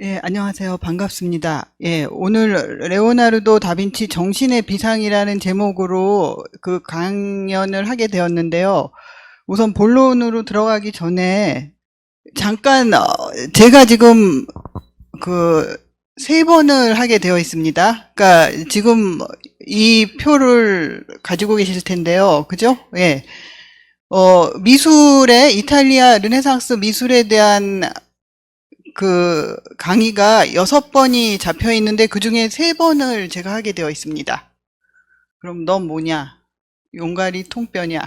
예, 안녕하세요. 반갑습니다. 예, 오늘 레오나르도 다빈치 정신의 비상이라는 제목으로 그 강연을 하게 되었는데요. 우선 본론으로 들어가기 전에 잠깐 제가 지금 그 세 번을 하게 되어 있습니다. 그러니까 지금 이 표를 가지고 계실 텐데요. 그죠? 예. 미술의 이탈리아 르네상스 미술에 대한 그 강의가 6번이 잡혀 있는데 그중에 3번을 제가 하게 되어 있습니다. 그럼 넌 뭐냐? 용가리 통뼈냐?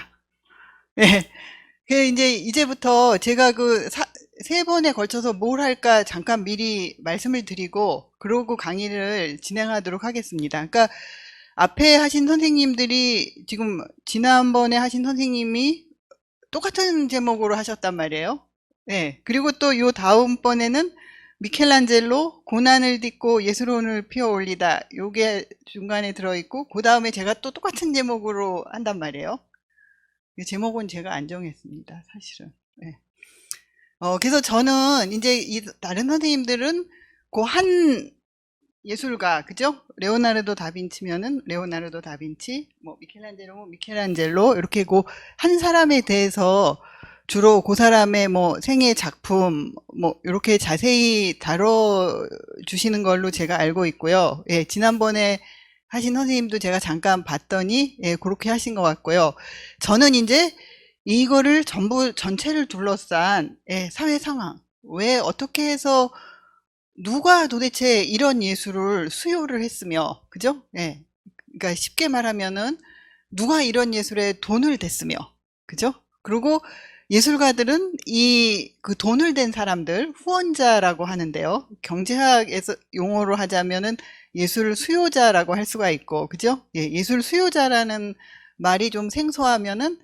예. 이제부터 제가 그 3번에 걸쳐서 뭘 할까 잠깐 미리 말씀을 드리고 그러고 강의를 진행하도록 하겠습니다. 그러니까 앞에 하신 선생님들이 지금 지난번에 하신 선생님이 똑같은 제목으로 하셨단 말이에요. 네. 그리고 또 요 다음번에는 미켈란젤로 고난을 딛고 예술혼을 피워 올리다. 요게 중간에 들어있고, 그 다음에 제가 또 똑같은 제목으로 한단 말이에요. 이 제목은 제가 안 정했습니다, 사실은. 네. 그래서 저는 이제 이 다른 선생님들은 그 한 예술가, 그죠? 레오나르도 다빈치면은 레오나르도 다빈치, 뭐 미켈란젤로면 미켈란젤로, 이렇게 그 한 사람에 대해서 주로 그 사람의 뭐 생애 작품 뭐 이렇게 자세히 다뤄 주시는 걸로 제가 알고 있고요. 예, 지난번에 하신 선생님도 제가 잠깐 봤더니 예, 그렇게 하신 것 같고요. 저는 이제 이거를 전부 전체를 둘러싼 예, 사회 상황, 왜 어떻게 해서 누가 도대체 이런 예술을 수요를 했으며, 그죠? 예. 그러니까 쉽게 말하면은 누가 이런 예술에 돈을 댔으며, 그죠? 그리고 예술가들은 이 그 돈을 댄 사람들, 후원자라고 하는데요. 경제학에서 용어로 하자면은 예술 수요자라고 할 수가 있고, 그죠? 예, 예술 수요자라는 말이 좀 생소하면은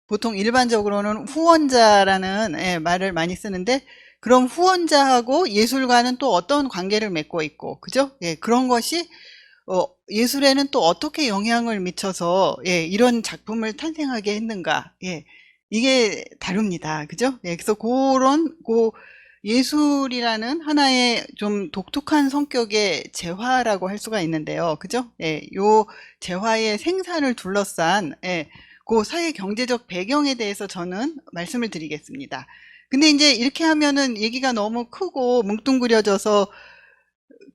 보통 일반적으로는 후원자라는 예, 말을 많이 쓰는데 그럼 후원자하고 예술가는 또 어떤 관계를 맺고 있고, 그죠? 예, 그런 것이 예술에는 또 어떻게 영향을 미쳐서 예, 이런 작품을 탄생하게 했는가? 예, 이게 다릅니다, 그죠? 예, 그래서 그런 예술이라는 하나의 좀 독특한 성격의 재화라고 할 수가 있는데요, 그죠? 예, 요 재화의 생산을 둘러싼 예, 그 사회 경제적 배경에 대해서 저는 말씀을 드리겠습니다. 근데 이제 이렇게 하면은 얘기가 너무 크고 뭉뚱그려져서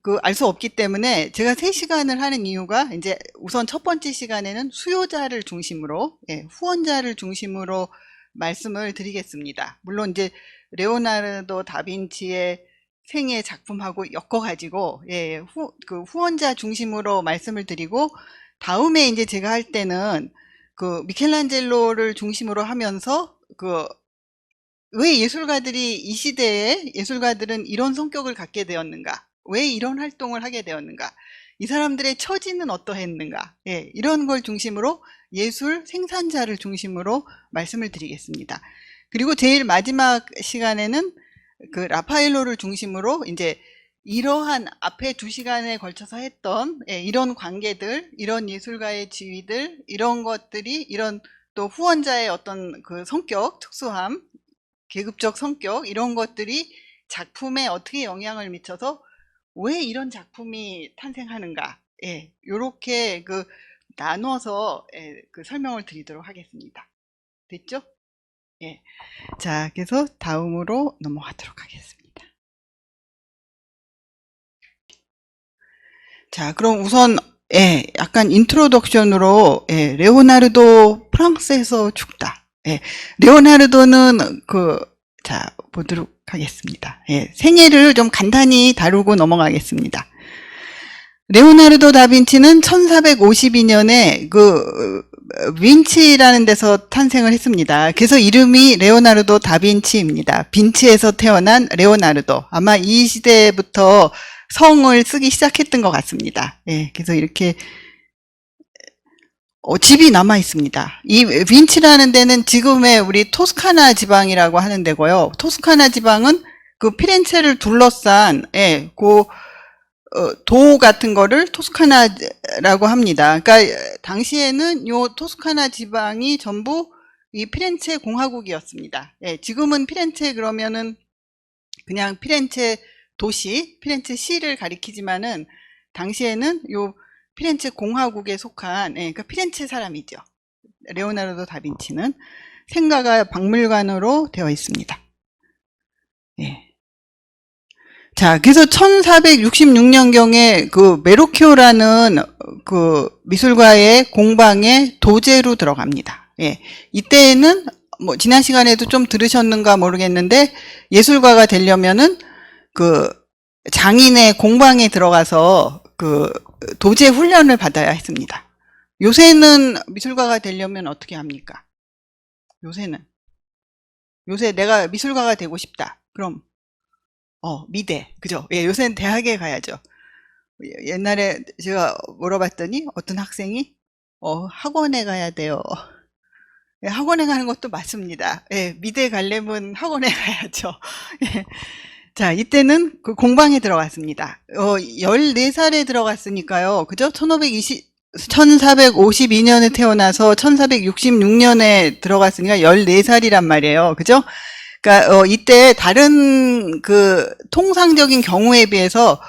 그 알 수 없기 때문에 제가 3시간을 하는 이유가 이제 우선 첫 번째 시간에는 수요자를 중심으로 예, 후원자를 중심으로 말씀을 드리겠습니다. 물론 이제 레오나르도 다빈치의 생애 작품하고 엮어가지고 예, 그 후원자 중심으로 말씀을 드리고 다음에 이제 제가 할 때는 그 미켈란젤로를 중심으로 하면서 그 왜 예술가들이 이 시대에 예술가들은 이런 성격을 갖게 되었는가? 왜 이런 활동을 하게 되었는가? 이 사람들의 처지는 어떠했는가? 예, 이런 걸 중심으로 예술 생산자를 중심으로 말씀을 드리겠습니다. 그리고 제일 마지막 시간에는 그 라파엘로를 중심으로 이제 이러한 앞에 2시간에 걸쳐서 했던 예, 이런 관계들, 이런 예술가의 지위들, 이런 것들이 이런 또 후원자의 어떤 그 성격, 특수함, 계급적 성격 이런 것들이 작품에 어떻게 영향을 미쳐서 왜 이런 작품이 탄생하는가 예, 요렇게 그 나눠서 예, 그 설명을 드리도록 하겠습니다. 됐죠? 예. 자, 그래서 다음으로 넘어가도록 하겠습니다. 자, 그럼 우선 예, 약간 인트로덕션으로 예, 레오나르도 프랑스에서 죽다. 예, 레오나르도는 자, 보도록 하겠습니다. 예, 생애를 좀 간단히 다루고 넘어가겠습니다. 레오나르도 다빈치는 1452년에 빈치라는 데서 탄생을 했습니다. 그래서 이름이 레오나르도 다빈치입니다. 빈치에서 태어난 레오나르도. 아마 이 시대부터 성을 쓰기 시작했던 것 같습니다. 예, 그래서 이렇게 집이 남아 있습니다. 이 빈치라는 데는 지금의 우리 토스카나 지방이라고 하는 데고요. 토스카나 지방은 그 피렌체를 둘러싼 예, 도 같은 거를 토스카나라고 합니다. 그러니까 당시에는 요 토스카나 지방이 전부 이 피렌체 공화국이었습니다. 예, 지금은 피렌체 그러면은 그냥 피렌체 도시, 피렌체 시를 가리키지만은 당시에는 요 피렌체 공화국에 속한, 예, 그러니까 피렌체 사람이죠. 레오나르도 다빈치는 생가가 박물관으로 되어 있습니다. 예. 자, 그래서 1466년경에 그 메로키오라는 그 미술가의 공방에 도제로 들어갑니다. 예. 이때에는 뭐 지난 시간에도 좀 들으셨는가 모르겠는데 예술가가 되려면은 그 장인의 공방에 들어가서 그 도제 훈련을 받아야 했습니다. 요새는 미술가가 되려면 어떻게 합니까? 요새 내가 미술가가 되고 싶다. 그럼 미대, 그죠? 예, 요새는 대학에 가야죠. 옛날에 제가 물어봤더니 어떤 학생이 학원에 가야 돼요. 예, 학원에 가는 것도 맞습니다. 예, 미대 가려면 학원에 가야죠. 예. 자, 이때는 그 공방에 들어갔습니다. 14살에 들어갔으니까요. 그죠? 1452년에 태어나서 1466년에 들어갔으니까 14살이란 말이에요. 그죠? 그러니까 이때 다른 그 통상적인 경우에 비해서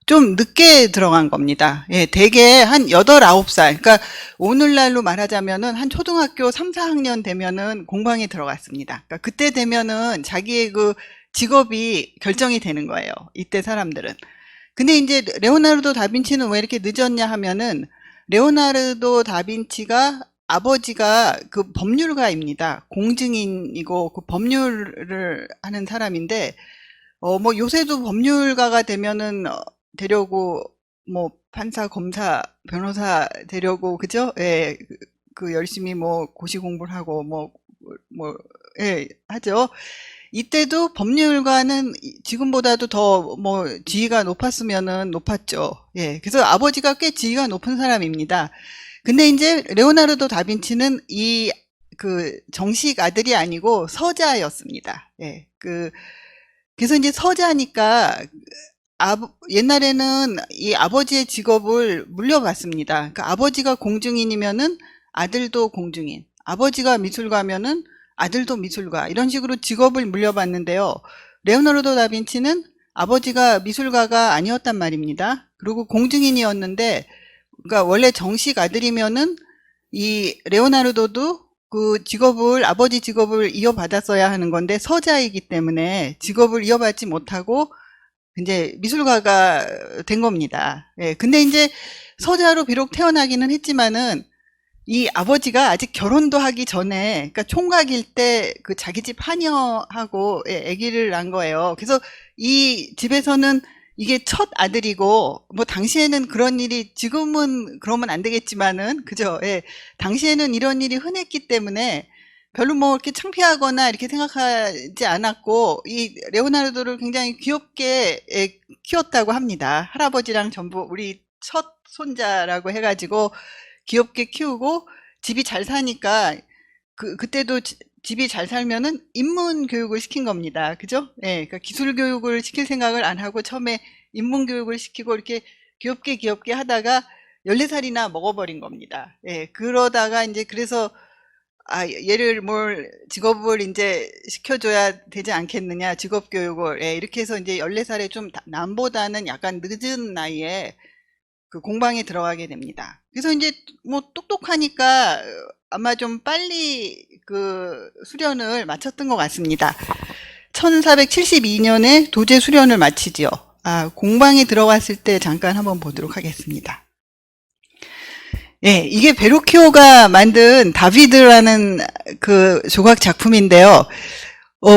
좀 늦게 들어간 겁니다. 예, 대개 한 8, 9살. 그러니까 오늘날로 말하자면은 한 초등학교 3, 4학년 되면은 공방에 들어갔습니다. 그러니까 그때 되면은 자기의 그 직업이 결정이 되는 거예요. 이때 사람들은. 근데 이제 레오나르도 다빈치는 왜 이렇게 늦었냐 하면은 레오나르도 다빈치가 아버지가 그 법률가입니다. 공증인이고 그 법률을 하는 사람인데 뭐 요새도 법률가가 되면은 되려고 뭐 판사, 검사, 변호사 되려고 그죠? 예, 그 열심히 뭐 고시 공부를 하고 예, 하죠. 이때도 법률가는 지금보다도 더 뭐 지위가 높았으면은 높았죠. 예, 그래서 아버지가 꽤 지위가 높은 사람입니다. 근데 이제 레오나르도 다빈치는 이 그 정식 아들이 아니고 서자였습니다. 예, 그래서 이제 서자니까 옛날에는 이 아버지의 직업을 물려받습니다. 그러니까 아버지가 공증인이면은 아들도 공증인, 아버지가 미술가면은 아들도 미술가, 이런 식으로 직업을 물려받는데요. 레오나르도 다빈치는 아버지가 미술가가 아니었단 말입니다. 그리고 공증인이었는데, 그러니까 원래 정식 아들이면은 이 레오나르도도 그 직업을, 아버지 직업을 이어받았어야 하는 건데 서자이기 때문에 직업을 이어받지 못하고 이제 미술가가 된 겁니다. 예, 근데 이제 서자로 비록 태어나기는 했지만은 이 아버지가 아직 결혼도 하기 전에, 그러니까 총각일 때 그 자기 집 하녀하고 아기를 낳은 거예요. 그래서 이 집에서는 이게 첫 아들이고, 뭐 당시에는 그런 일이, 지금은 그러면 안 되겠지만은, 그죠? 예, 당시에는 이런 일이 흔했기 때문에 별로 뭐 이렇게 창피하거나 이렇게 생각하지 않았고, 이 레오나르도를 굉장히 귀엽게 키웠다고 합니다. 할아버지랑 전부 우리 첫 손자라고 해가지고 귀엽게 키우고, 집이 잘 사니까 그때도 집이 잘 살면은 인문 교육을 시킨 겁니다. 그죠? 예, 그러니까 기술 교육을 시킬 생각을 안 하고 처음에 인문 교육을 시키고 이렇게 귀엽게 하다가 14살이나 먹어버린 겁니다. 예, 그러다가 이제 그래서 얘를 직업을 이제 시켜줘야 되지 않겠느냐, 직업 교육을. 예, 이렇게 해서 이제 14살에 좀 남보다는 약간 늦은 나이에 그 공방에 들어가게 됩니다. 그래서 이제 뭐 똑똑하니까 아마 좀 빨리 그 수련을 마쳤던 것 같습니다. 1472년에 도제 수련을 마치지요. 공방에 들어갔을 때 잠깐 한번 보도록 하겠습니다. 예, 이게 베로키오가 만든 다비드라는 그 조각 작품인데요.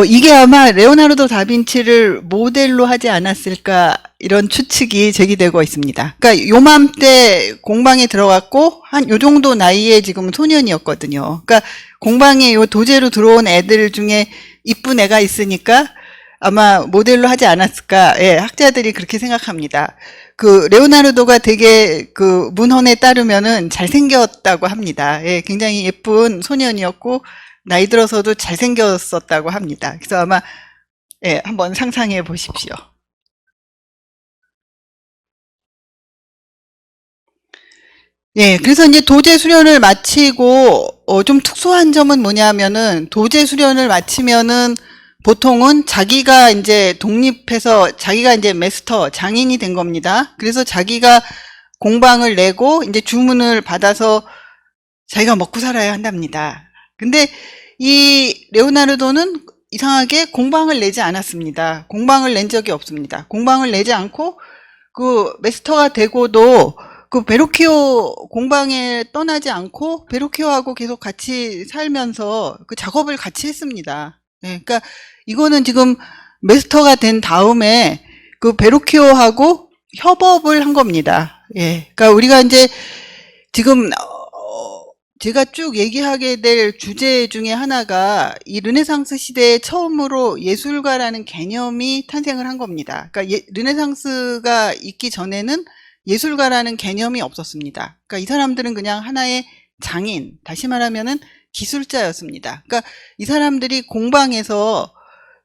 이게 아마 레오나르도 다빈치를 모델로 하지 않았을까, 이런 추측이 제기되고 있습니다. 그러니까 요맘때 공방에 들어갔고 한 요 정도 나이에 지금 소년이었거든요. 그러니까 공방에 요 도제로 들어온 애들 중에 이쁜 애가 있으니까 아마 모델로 하지 않았을까. 예, 학자들이 그렇게 생각합니다. 그 레오나르도가 되게 그 문헌에 따르면은 잘생겼다고 합니다. 예, 굉장히 예쁜 소년이었고 나이 들어서도 잘생겼었다고 합니다. 그래서 아마 예, 한번 상상해 보십시오. 예, 그래서 이제 도제 수련을 마치고 좀 특수한 점은 뭐냐면은 도제 수련을 마치면은 보통은 자기가 이제 독립해서 자기가 이제 마스터, 장인이 된 겁니다. 그래서 자기가 공방을 내고 이제 주문을 받아서 자기가 먹고 살아야 한답니다. 근데 이 레오나르도는 이상하게 공방을 내지 않았습니다. 공방을 낸 적이 없습니다. 공방을 내지 않고 그 마스터가 되고도 그 베로키오 공방에 떠나지 않고 베로키오하고 계속 같이 살면서 그 작업을 같이 했습니다. 네, 그러니까 이거는 지금 마스터가 된 다음에 그 베로키오하고 협업을 한 겁니다. 예, 그러니까 우리가 이제 지금 제가 쭉 얘기하게 될 주제 중에 하나가 이 르네상스 시대에 처음으로 예술가라는 개념이 탄생을 한 겁니다. 그러니까 르네상스가 있기 전에는 예술가라는 개념이 없었습니다. 그러니까 이 사람들은 그냥 하나의 장인, 다시 말하면은 기술자였습니다. 그러니까 이 사람들이 공방에서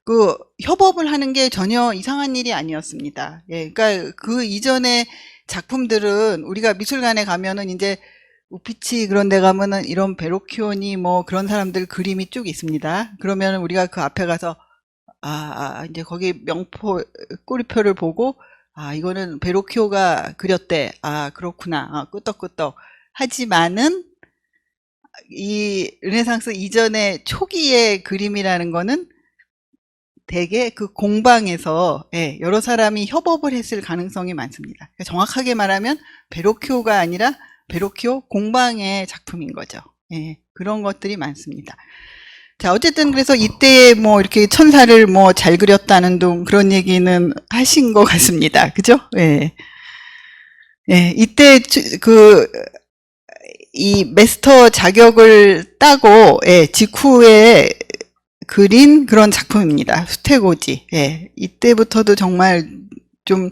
그 협업을 하는 게 전혀 이상한 일이 아니었습니다. 예, 그러니까 그 이전의 작품들은 우리가 미술관에 가면은 이제 우피치 그런 데 가면은 이런 베로키오니 뭐 그런 사람들 그림이 쭉 있습니다. 그러면 우리가 그 앞에 가서 이제 거기 명포 꼬리표를 보고 이거는 베로키오가 그렸대. 그렇구나. 끄떡끄떡. 하지만은 이 르네상스 이전의 초기의 그림이라는 거는 대개 그 공방에서 여러 사람이 협업을 했을 가능성이 많습니다. 그러니까 정확하게 말하면 베로키오가 아니라 베로키오 공방의 작품인 거죠. 예, 그런 것들이 많습니다. 자, 어쨌든 그래서 이때 뭐 이렇게 천사를 뭐 잘 그렸다는 둥 그런 얘기는 하신 것 같습니다. 그죠? 예. 예, 이때 이 마스터 자격을 따고 직후에 그린 그런 작품입니다. 수테고지. 예, 이때부터도 정말 좀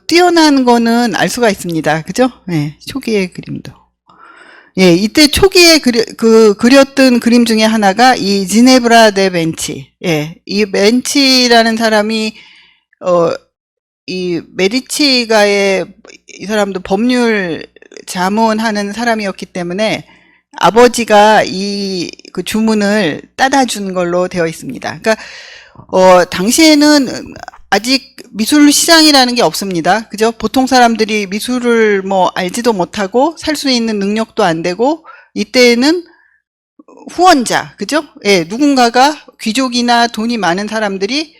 뛰어난 거는 알 수가 있습니다. 그죠? 예, 초기의 그림도. 예, 이때 초기에 그렸던 그림 중에 하나가 이 지네브라 데 벤치. 예, 이 벤치라는 사람이, 이 메디치가의 이 사람도 법률 자문하는 사람이었기 때문에 아버지가 그 주문을 따다 준 걸로 되어 있습니다. 그러니까, 당시에는 아직 미술 시장이라는 게 없습니다. 그죠? 보통 사람들이 미술을 뭐 알지도 못하고 살 수 있는 능력도 안 되고 이때에는 후원자, 그죠? 예, 누군가가 귀족이나 돈이 많은 사람들이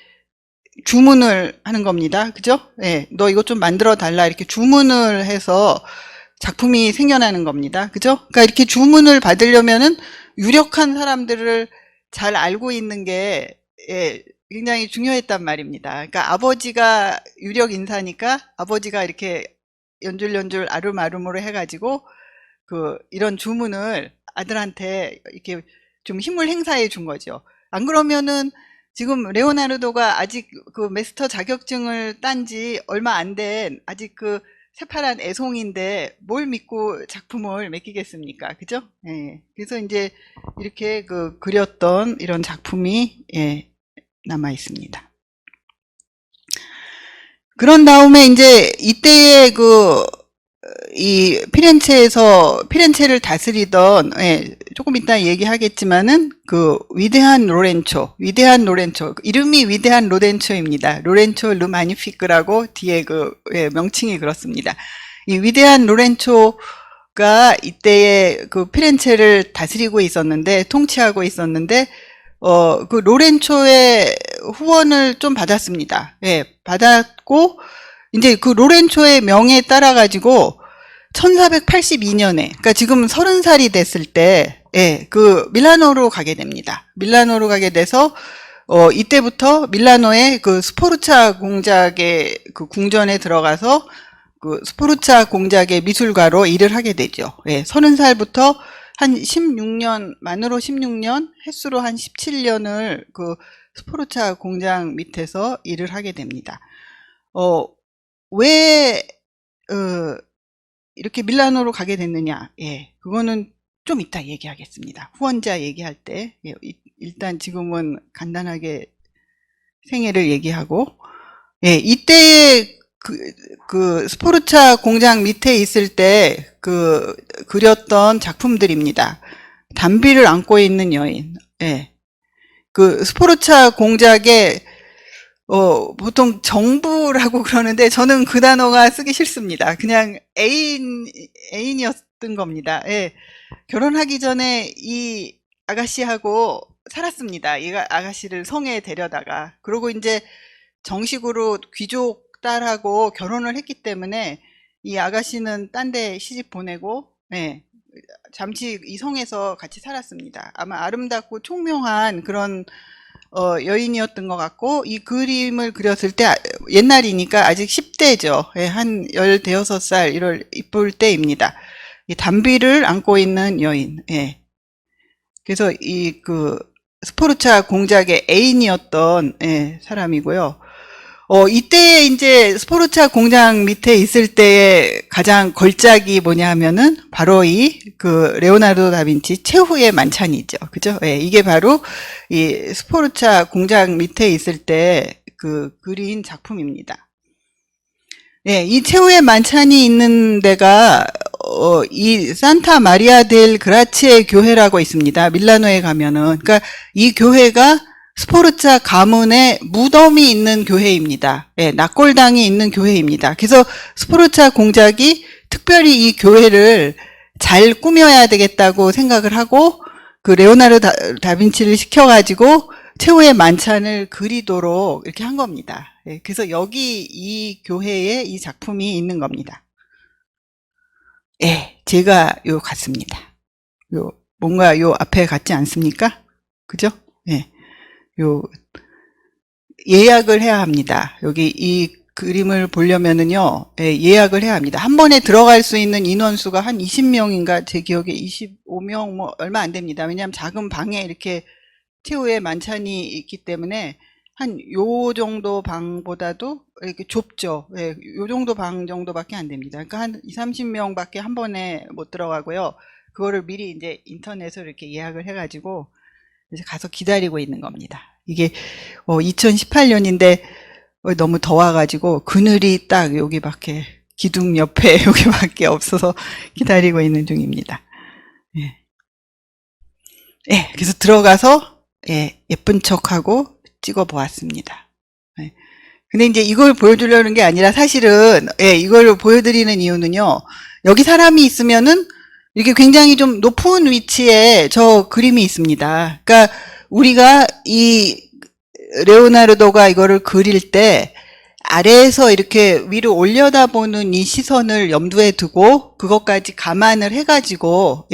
주문을 하는 겁니다. 그죠? 예, 너 이것 좀 만들어 달라 이렇게 주문을 해서 작품이 생겨나는 겁니다. 그죠? 그러니까 이렇게 주문을 받으려면은 유력한 사람들을 잘 알고 있는 게 굉장히 중요했단 말입니다. 그러니까 아버지가 유력 인사니까 아버지가 이렇게 연줄연줄 아름아름으로 해가지고 이런 주문을 아들한테 이렇게 좀 힘을 행사해 준 거죠. 안 그러면은 지금 레오나르도가 아직 그 마스터 자격증을 딴 지 얼마 안 된 아직 새파란 애송인데 뭘 믿고 작품을 맡기겠습니까? 그죠? 예. 그래서 이제 이렇게 그렸던 이런 작품이 남아 있습니다. 그런 다음에 이제 이때의 이 피렌체를 다스리던, 조금 이따 얘기하겠지만은 위대한 로렌초, 이름이 위대한 로렌초입니다. 로렌초 르 마니피크라고 뒤에 명칭이 그렇습니다. 이 위대한 로렌초가 이때의 피렌체를 다스리고 있었는데, 통치하고 있었는데, 로렌초의 후원을 좀 받았습니다. 받았고, 이제 로렌초의 명에 따라가지고, 1482년에, 그러니까 지금 30살이 됐을 때, 밀라노로 가게 됩니다. 밀라노로 가게 돼서, 이때부터 밀라노의 스포르차 공작의 궁전에 들어가서, 스포르차 공작의 미술가로 일을 하게 되죠. 30살부터 한 16년, 만으로 16년, 횟수로 한 17년을 스포르차 공장 밑에서 일을 하게 됩니다. 왜, 이렇게 밀라노로 가게 됐느냐? 그거는 좀 이따 얘기하겠습니다. 후원자 얘기할 때. 일단 지금은 간단하게 생애를 얘기하고. 이때의 스포르차 공장 밑에 있을 때 그렸던 작품들입니다. 담비를 안고 있는 여인. 그 스포르차 공작의 보통 정부라고 그러는데 저는 그 단어가 쓰기 싫습니다. 그냥 애인이었던 겁니다. 예. 결혼하기 전에 이 아가씨하고 살았습니다. 이 아가씨를 성에 데려다가. 그리고 이제 정식으로 귀족 딸하고 결혼을 했기 때문에 이 아가씨는 딴 데 시집 보내고, 예. 잠시 이 성에서 같이 살았습니다. 아마 아름답고 총명한 그런 여인이었던 것 같고, 이 그림을 그렸을 때 옛날이니까 아직 10대죠. 예, 한 15살 이럴 이쁠 때입니다. 이 단비를 안고 있는 여인. 예. 그래서 이 그 스포르차 공작의 애인이었던 사람이고요. 이때 이제 스포르차 공장 밑에 있을 때의 가장 걸작이 뭐냐 하면은 바로 이 그 레오나르도 다빈치 최후의 만찬이죠. 그죠? 예, 이게 바로 이 스포르차 공장 밑에 있을 때 그 그린 작품입니다. 예, 이 최후의 만찬이 있는 데가 이 산타 마리아 델 그라치에 교회라고 있습니다. 밀라노에 가면은. 그러니까 이 교회가 스포르차 가문의 무덤이 있는 교회입니다. 예, 낙골당이 있는 교회입니다. 그래서 스포르차 공작이 특별히 이 교회를 잘 꾸며야 되겠다고 생각을 하고 그 레오나르도 다빈치를 시켜가지고 최후의 만찬을 그리도록 이렇게 한 겁니다. 예, 그래서 여기 이 교회에 이 작품이 있는 겁니다. 예, 제가 요 같습니다. 요 뭔가 요 앞에 같지 않습니까? 그죠? 예. 요 예약을 해야 합니다. 여기 이 그림을 보려면은요, 예, 예약을 해야 합니다. 한 번에 들어갈 수 있는 인원수가 한 20명인가 제 기억에 25명 뭐 얼마 안 됩니다. 왜냐하면 작은 방에 이렇게 최후의 만찬이 있기 때문에 한 요 정도 방보다도 이렇게 좁죠. 예, 요 정도 방 정도밖에 안 됩니다. 그러니까 한 20, 30명밖에 한 번에 못 들어가고요. 그거를 미리 이제 인터넷으로 이렇게 예약을 해가지고 이제 가서 기다리고 있는 겁니다. 이게 2018년인데 너무 더워가지고 그늘이 딱 여기밖에 기둥 옆에 여기밖에 없어서 기다리고 있는 중입니다. 예. 예, 그래서 들어가서 예쁜 척하고 찍어 보았습니다. 예. 근데 이제 이걸 보여주려는 게 아니라 사실은 이걸 보여드리는 이유는요. 여기 사람이 있으면은 이게 굉장히 좀 높은 위치에 저 그림이 있습니다. 그러니까 우리가 이 레오나르도가 이거를 그릴 때 아래에서 이렇게 위로 올려다보는 이 시선을 염두에 두고 그것까지 감안을 해가지고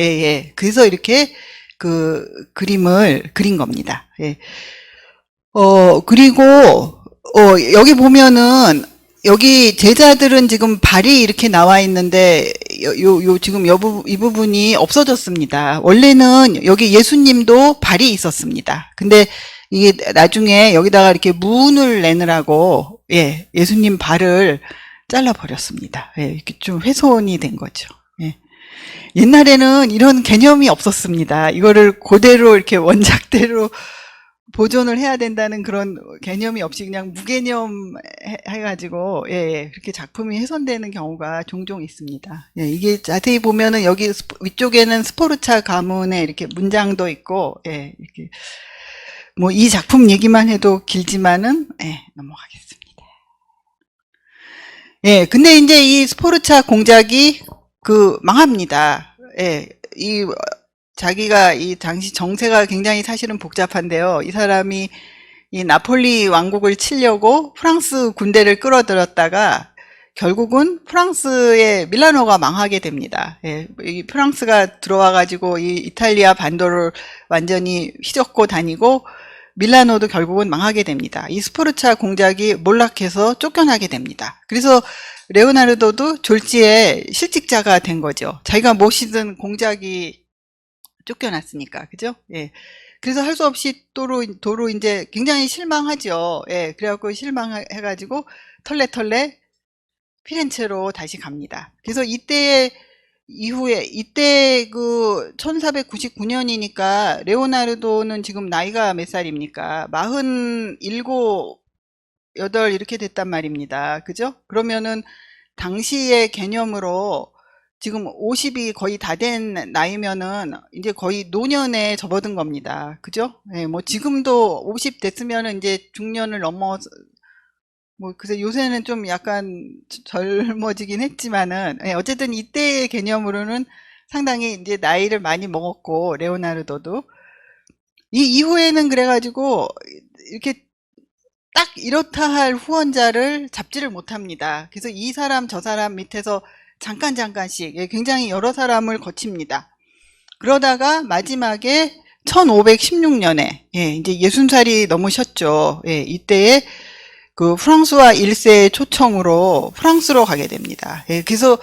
그래서 이렇게 그 그림을 그린 겁니다. 예. 그리고 여기 보면은 여기 제자들은 지금 발이 이렇게 나와 있는데 지금 이 부분이 없어졌습니다. 원래는 여기 예수님도 발이 있었습니다. 근데 이게 나중에 여기다가 이렇게 문을 내느라고 예수님 발을 잘라 버렸습니다. 이렇게 좀 훼손이 된 거죠. 옛날에는 이런 개념이 없었습니다. 이거를 그대로 이렇게 원작대로 보존을 해야 된다는 그런 개념이 없이 그냥 무개념 해가지고 그렇게 작품이 훼손되는 경우가 종종 있습니다. 이게 자세히 보면은 여기 위쪽에는 스포르차 가문의 이렇게 문장도 있고 이렇게 뭐 이 작품 얘기만 해도 길지만은 넘어가겠습니다. 근데 이제 이 스포르차 공작이 망합니다. 이 자기가 이 당시 정세가 굉장히 사실은 복잡한데요. 이 사람이 이 나폴리 왕국을 치려고 프랑스 군대를 끌어들였다가 결국은 프랑스의 밀라노가 망하게 됩니다. 이 프랑스가 들어와가지고 이 이탈리아 반도를 완전히 휘젓고 다니고 밀라노도 결국은 망하게 됩니다. 이 스포르차 공작이 몰락해서 쫓겨나게 됩니다. 그래서 레오나르도도 졸지에 실직자가 된 거죠. 자기가 모시던 공작이 쫓겨났으니까, 그죠? 그래서 할 수 없이 도로 이제 굉장히 실망하죠. 그래갖고 실망해가지고 털레 피렌체로 다시 갑니다. 그래서 이때 그 1499년이니까 레오나르도는 지금 나이가 몇 살입니까? 47, 8 이렇게 됐단 말입니다. 그죠? 그러면은 당시의 개념으로 지금 50이 거의 다 된 나이면은 이제 거의 노년에 접어든 겁니다. 그죠? 예, 뭐 지금도 50 됐으면은 이제 중년을 넘어, 뭐 그래서 요새는 좀 약간 젊어지긴 했지만은, 예, 어쨌든 이때의 개념으로는 상당히 이제 나이를 많이 먹었고, 레오나르도도 이 이후에는 그래가지고 이렇게 딱 이렇다 할 후원자를 잡지를 못합니다. 그래서 이 사람 저 사람 밑에서 잠깐씩, 예, 굉장히 여러 사람을 거칩니다. 그러다가 마지막에 1516년에, 예, 이제 60살이 넘으셨죠. 예, 이때에 그 프랑스와 1세의 초청으로 프랑스로 가게 됩니다. 예, 그래서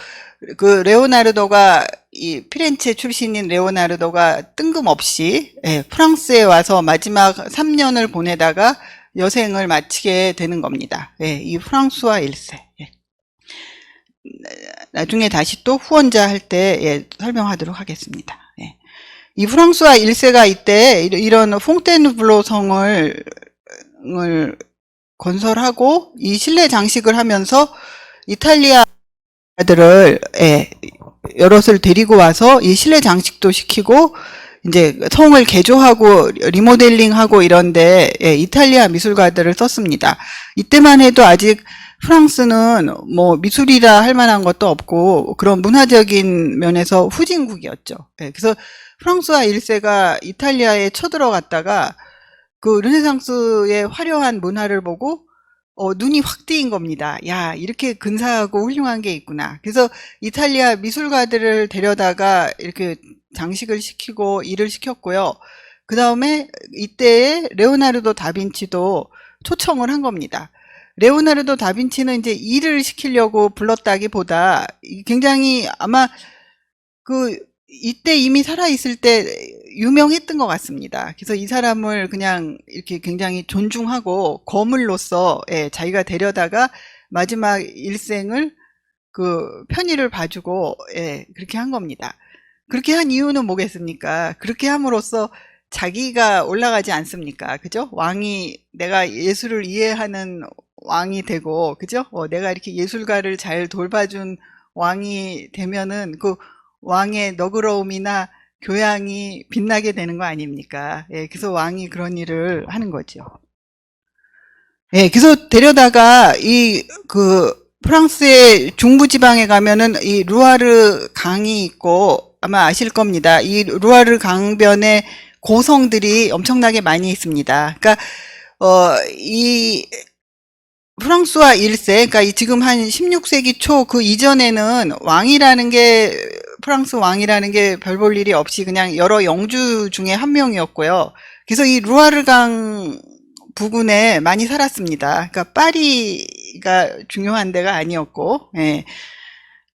그 레오나르도가, 이 피렌체 출신인 레오나르도가 뜬금없이, 예, 프랑스에 와서 마지막 3년을 보내다가 여생을 마치게 되는 겁니다. 예, 이 프랑스와 1세. 예. 나중에 다시 또 후원자 할 때, 예, 설명하도록 하겠습니다. 예. 이 프랑스와 1세가 이때 이런 퐁테누블로 성을 건설하고 이 실내 장식을 하면서 이탈리아들을, 예, 여럿을 데리고 와서 이 실내 장식도 시키고 이제 성을 개조하고 리모델링하고 이런데, 예, 이탈리아 미술가들을 썼습니다. 이때만 해도 아직 프랑스는 뭐 미술이라 할 만한 것도 없고 그런 문화적인 면에서 후진국이었죠. 예, 그래서 프랑스와 1세가 이탈리아에 쳐들어갔다가 그 르네상스의 화려한 문화를 보고 눈이 확 뜨인 겁니다. 야, 이렇게 근사하고 훌륭한 게 있구나. 그래서 이탈리아 미술가들을 데려다가 이렇게 장식을 시키고 일을 시켰고요. 그 다음에 이때에 레오나르도 다빈치도 초청을 한 겁니다. 레오나르도 다빈치는 이제 일을 시키려고 불렀다기보다 굉장히 아마 그 이때 이미 살아있을 때 유명했던 것 같습니다. 그래서 이 사람을 그냥 이렇게 굉장히 존중하고 거물로서, 예, 자기가 데려다가 마지막 일생을 그 편의를 봐주고, 예, 그렇게 한 겁니다. 그렇게 한 이유는 뭐겠습니까? 그렇게 함으로써 자기가 올라가지 않습니까? 그죠? 왕이, 내가 예술을 이해하는 왕이 되고, 그죠? 내가 이렇게 예술가를 잘 돌봐준 왕이 되면은 그 왕의 너그러움이나 교양이 빛나게 되는 거 아닙니까? 예, 그래서 왕이 그런 일을 하는 거죠. 예, 그래서 데려다가 그 프랑스의 중부지방에 가면은 이 루아르 강이 있고 아마 아실 겁니다. 이 루아르 강변에 고성들이 엄청나게 많이 있습니다. 그러니까 이 프랑스와 1세, 그러니까 지금 한 16세기 초 그 이전에는 왕이라는 게, 프랑스 왕이라는 게 별 볼 일이 없이 그냥 여러 영주 중에 한 명이었고요. 그래서 이 루아르강 부근에 많이 살았습니다. 그러니까 파리가 중요한 데가 아니었고, 예.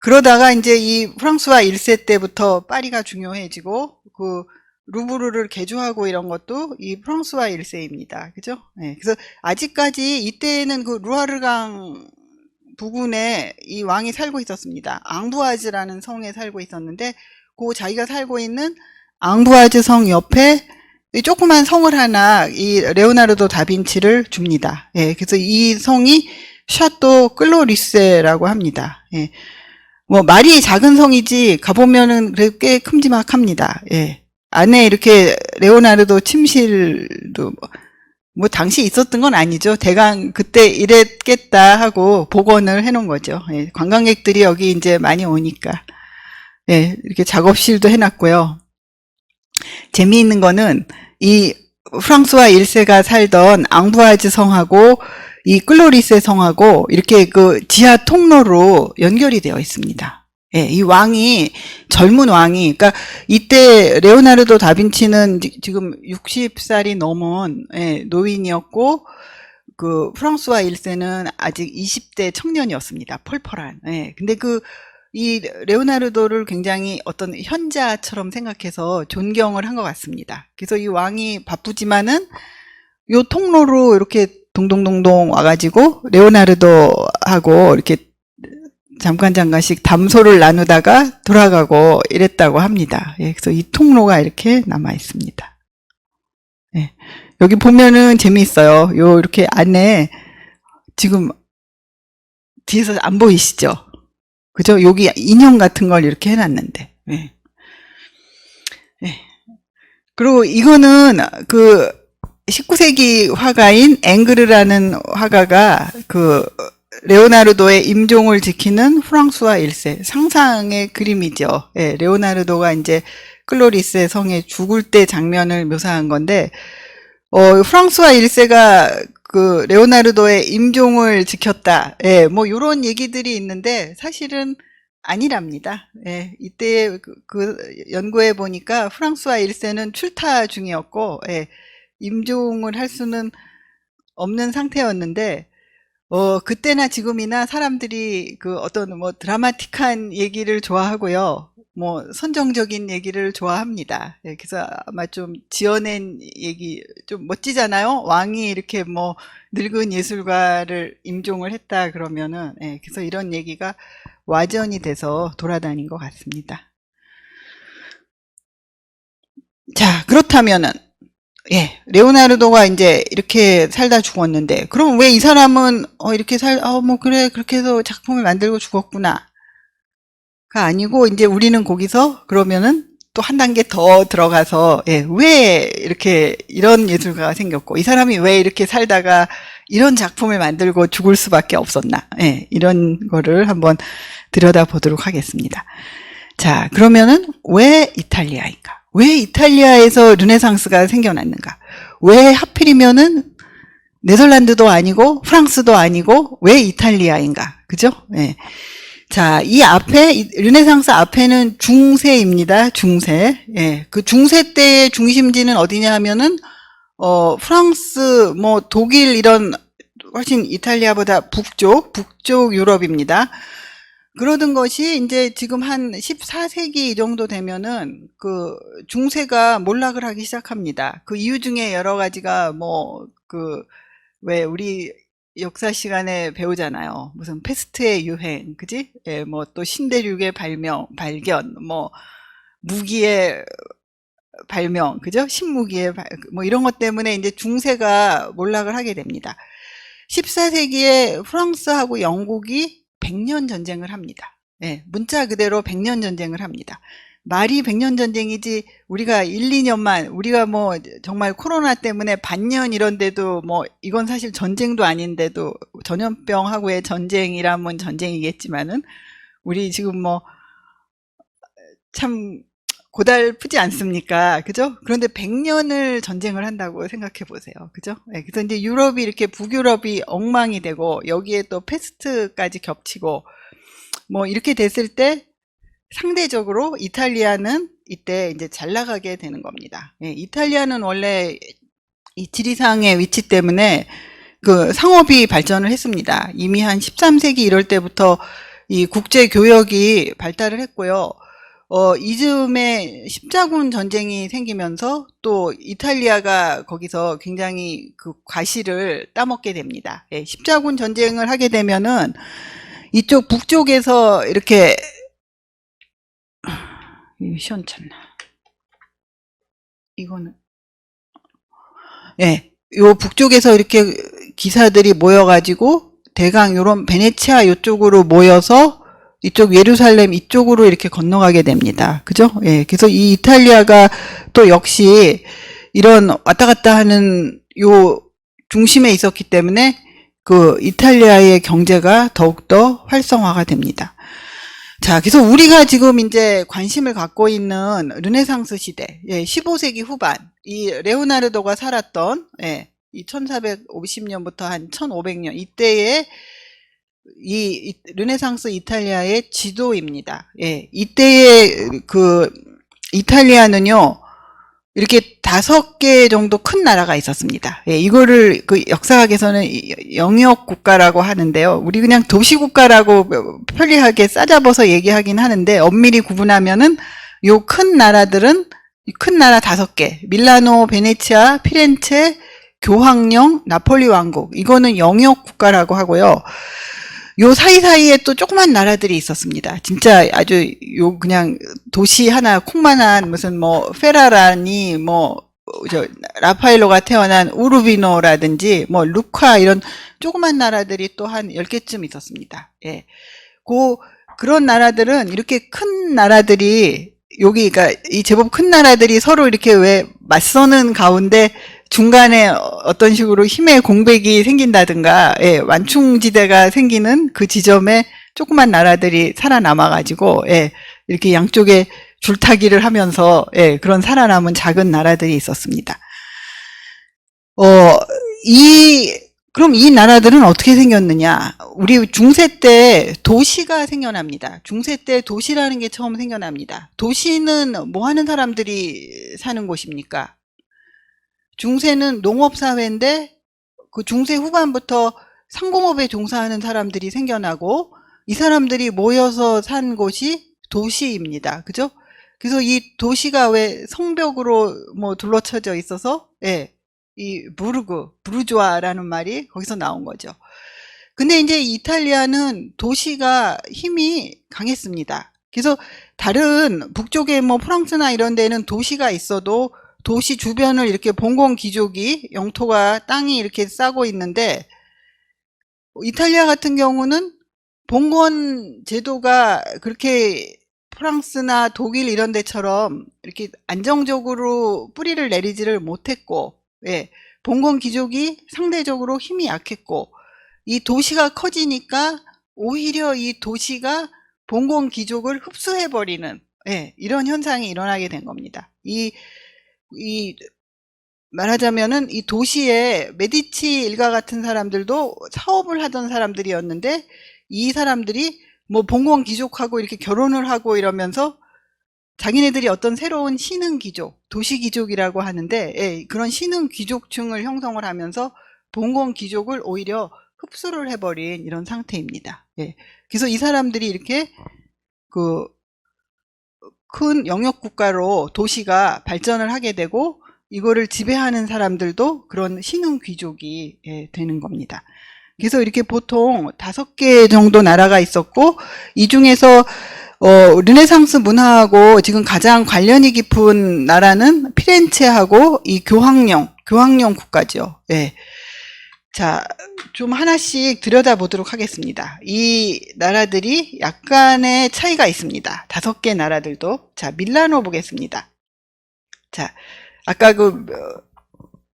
그러다가 이제 이 프랑스와 1세 때부터 파리가 중요해지고, 그 루브르를 개조하고 이런 것도 이 프랑스와 1세입니다. 그죠? 네, 그래서 아직까지 이때는 그 루아르강 부근에 이 왕이 살고 있었습니다. 앙부아즈라는 성에 살고 있었는데 그 자기가 살고 있는 앙부아즈 성 옆에 이 조그만 성을 하나 이 레오나르도 다빈치를 줍니다. 예, 그래서 이 성이 샤또 클로리세라고 합니다. 예, 뭐 말이 작은 성이지 가보면은 꽤 큼지막합니다. 예. 안에 이렇게 레오나르도 침실도 뭐 당시 있었던 건 아니죠. 대강 그때 이랬겠다 하고 복원을 해놓은 거죠. 예, 관광객들이 여기 이제 많이 오니까, 예, 이렇게 작업실도 해놨고요. 재미있는 거는 이 프랑스와 1세가 살던 앙부아즈 성하고 이 클로리세 성하고 이렇게 그 지하 통로로 연결이 되어 있습니다. 예, 이 왕이, 젊은 왕이, 그러니까 이때 레오나르도 다빈치는 지금 60살이 넘은, 예, 노인이었고, 그 프랑스와 1세는 아직 20대 청년이었습니다. 펄펄한. 예, 근데 이 레오나르도를 굉장히 어떤 현자처럼 생각해서 존경을 한 것 같습니다. 그래서 이 왕이 바쁘지만은 요 통로로 이렇게 동동동동 와가지고 레오나르도하고 이렇게 잠깐씩 담소를 나누다가 돌아가고 이랬다고 합니다. 예, 그래서 이 통로가 이렇게 남아 있습니다. 예, 여기 보면은 재미있어요. 요 이렇게 안에 지금 뒤에서 안 보이시죠? 그죠? 여기 인형 같은 걸 이렇게 해놨는데. 예. 예. 그리고 이거는 그 19세기 화가인 앵그르라는 화가가 그 레오나르도의 임종을 지키는 프랑스와 1세 상상의 그림이죠. 예, 레오나르도가 이제 클로리스의 성에 죽을 때 장면을 묘사한 건데, 프랑스와 1세가 그 레오나르도의 임종을 지켰다. 예, 뭐 요런 얘기들이 있는데 사실은 아니랍니다. 예, 이때 그 연구해 보니까 프랑스와 1세는 출타 중이었고, 예, 임종을 할 수는 없는 상태였는데, 그때나 지금이나 사람들이 그 어떤 뭐 드라마틱한 얘기를 좋아하고요. 뭐 선정적인 얘기를 좋아합니다. 예, 그래서 아마 좀 지어낸 얘기 좀 멋지잖아요. 왕이 이렇게 뭐 늙은 예술가를 임종을 했다 그러면은, 예, 그래서 이런 얘기가 와전이 돼서 돌아다닌 것 같습니다. 자, 그렇다면은, 예, 레오나르도가 이제 이렇게 살다 죽었는데, 그럼 왜 이 사람은 이렇게 뭐 그래, 그렇게 해서 작품을 만들고 죽었구나 가 아니고, 이제 우리는 거기서 그러면은 또 한 단계 더 들어가서, 예, 왜 이렇게 이런 예술가가 생겼고, 이 사람이 왜 이렇게 살다가 이런 작품을 만들고 죽을 수밖에 없었나, 예, 이런 거를 한번 들여다보도록 하겠습니다. 자, 그러면은 왜 이탈리아인가? 왜 이탈리아에서 르네상스가 생겨났는가? 왜 하필이면은 네덜란드도 아니고 프랑스도 아니고 왜 이탈리아인가? 그죠? 예. 자, 이 앞에 르네상스 앞에는 중세입니다. 중세. 예. 그 중세 때의 중심지는 어디냐 하면은 프랑스, 뭐 독일 이런 훨씬 이탈리아보다 북쪽 유럽입니다. 그러던 것이 이제 지금 한 14세기 이 정도 되면은 그 중세가 몰락을 하기 시작합니다. 그 이유 중에 여러 가지가 뭐 왜 우리 역사 시간에 배우잖아요. 무슨 페스트의 유행, 그지? 예, 뭐 또 신대륙의 발견, 뭐 무기의 발명, 그죠? 신무기의 뭐 이런 것 때문에 이제 중세가 몰락을 하게 됩니다. 14세기에 프랑스하고 영국이 100년 전쟁을 합니다. 예, 문자 그대로 100년 전쟁을 합니다. 말이 100년 전쟁이지 우리가 1, 2년만 우리가 뭐 정말 코로나 때문에 반년 이런데도 뭐 이건 사실 전쟁도 아닌데도 전염병하고의 전쟁이라면 전쟁이겠지만은 우리 지금 뭐 참 고달프지 않습니까? 그죠? 그런데 100년을 전쟁을 한다고 생각해 보세요. 그죠? 네, 그래서 이제 유럽이 이렇게 북유럽이 엉망이 되고 여기에 또 패스트까지 겹치고 뭐 이렇게 됐을 때 상대적으로 이탈리아는 이때 이제 잘 나가게 되는 겁니다. 예, 이탈리아는 원래 이 지리상의 위치 때문에 그 상업이 발전을 했습니다. 이미 한 13세기 이럴 때부터 이 국제 교역이 발달을 했고요. 이즈음에 십자군 전쟁이 생기면서 또 이탈리아가 거기서 굉장히 그 과실을 따먹게 됩니다. 예, 십자군 전쟁을 하게 되면은 이쪽 북쪽에서 이렇게 시원찮나 이거는 예, 요 북쪽에서 이렇게 기사들이 모여가지고 대강 요런 베네치아 요쪽으로 모여서 이쪽 예루살렘 이쪽으로 이렇게 건너가게 됩니다. 그죠? 예. 그래서 이 이탈리아가 또 역시 이런 왔다 갔다 하는 요 중심에 있었기 때문에 그 이탈리아의 경제가 더욱더 활성화가 됩니다. 자, 그래서 우리가 지금 이제 관심을 갖고 있는 르네상스 시대, 예, 15세기 후반, 이 레오나르도가 살았던, 예, 이 1450년부터 한 1500년, 이때의 이 르네상스 이탈리아의 지도입니다. 예, 이때의 그 이탈리아는요, 이렇게 5개 정도 큰 나라가 있었습니다. 예, 이거를 그 역사학에서는 영역 국가라고 하는데요. 우리 그냥 도시 국가라고 편리하게 싸잡아서 얘기하긴 하는데 엄밀히 구분하면은 요 큰 나라들은 큰 나라 5개. 밀라노, 베네치아, 피렌체, 교황령, 나폴리 왕국. 이거는 영역 국가라고 하고요. 요 사이사이에 또 조그만 나라들이 있었습니다. 진짜 아주 요 그냥 도시 하나 콩만한 무슨 뭐 페라라니 뭐 라파엘로가 태어난 우르비노라든지 뭐 루카 이런 조그만 나라들이 또 한 10개쯤 있었습니다. 예. 그 그런 나라들은 이렇게 큰 나라들이 여기 그러니까 이 제법 큰 나라들이 서로 이렇게 왜 맞서는 가운데 중간에 어떤 식으로 힘의 공백이 생긴다든가 예, 완충지대가 생기는 그 지점에 조그만 나라들이 살아남아 가지고 예, 이렇게 양쪽에 줄타기를 하면서 예, 그런 살아남은 작은 나라들이 있었습니다. 그럼 이 나라들은 어떻게 생겼느냐? 우리 중세 때 도시가 생겨납니다. 중세 때 도시라는 게 처음 생겨납니다. 도시는 뭐 하는 사람들이 사는 곳입니까? 중세는 농업사회인데 그 중세 후반부터 상공업에 종사하는 사람들이 생겨나고 이 사람들이 모여서 산 곳이 도시입니다. 그죠? 그래서 이 도시가 왜 성벽으로 뭐 둘러쳐져 있어서 예, 이 부르주아라는 말이 거기서 나온 거죠. 근데 이제 이탈리아는 도시가 힘이 강했습니다. 그래서 다른 북쪽에 뭐 프랑스나 이런 데는 도시가 있어도 도시 주변을 이렇게 봉건 귀족이 영토가 땅이 이렇게 싸고 있는데 이탈리아 같은 경우는 봉건 제도가 그렇게 프랑스나 독일 이런 데처럼 이렇게 안정적으로 뿌리를 내리지를 못했고 예, 봉건 귀족이 상대적으로 힘이 약했고 이 도시가 커지니까 오히려 이 도시가 봉건 귀족을 흡수해버리는 예, 이런 현상이 일어나게 된 겁니다. 이 말하자면은 이 도시에 메디치 일가 같은 사람들도 사업을 하던 사람들이었는데 이 사람들이 뭐 봉건 귀족하고 이렇게 결혼을 하고 이러면서 자기네들이 어떤 새로운 신흥 귀족, 도시 귀족이라고 하는데 예, 그런 신흥 귀족층을 형성을 하면서 봉건 귀족을 오히려 흡수를 해버린 이런 상태입니다. 예. 그래서 이 사람들이 이렇게 그 큰 영역 국가로 도시가 발전을 하게 되고 이거를 지배하는 사람들도 그런 신흥 귀족이 예, 되는 겁니다. 그래서 이렇게 보통 5개 정도 나라가 있었고 이 중에서 르네상스 문화하고 지금 가장 관련이 깊은 나라는 피렌체하고 이 교황령 국가죠. 예. 자, 좀 하나씩 들여다보도록 하겠습니다. 이 나라들이 약간의 차이가 있습니다. 5개 나라들도. 자, 밀라노 보겠습니다. 자, 아까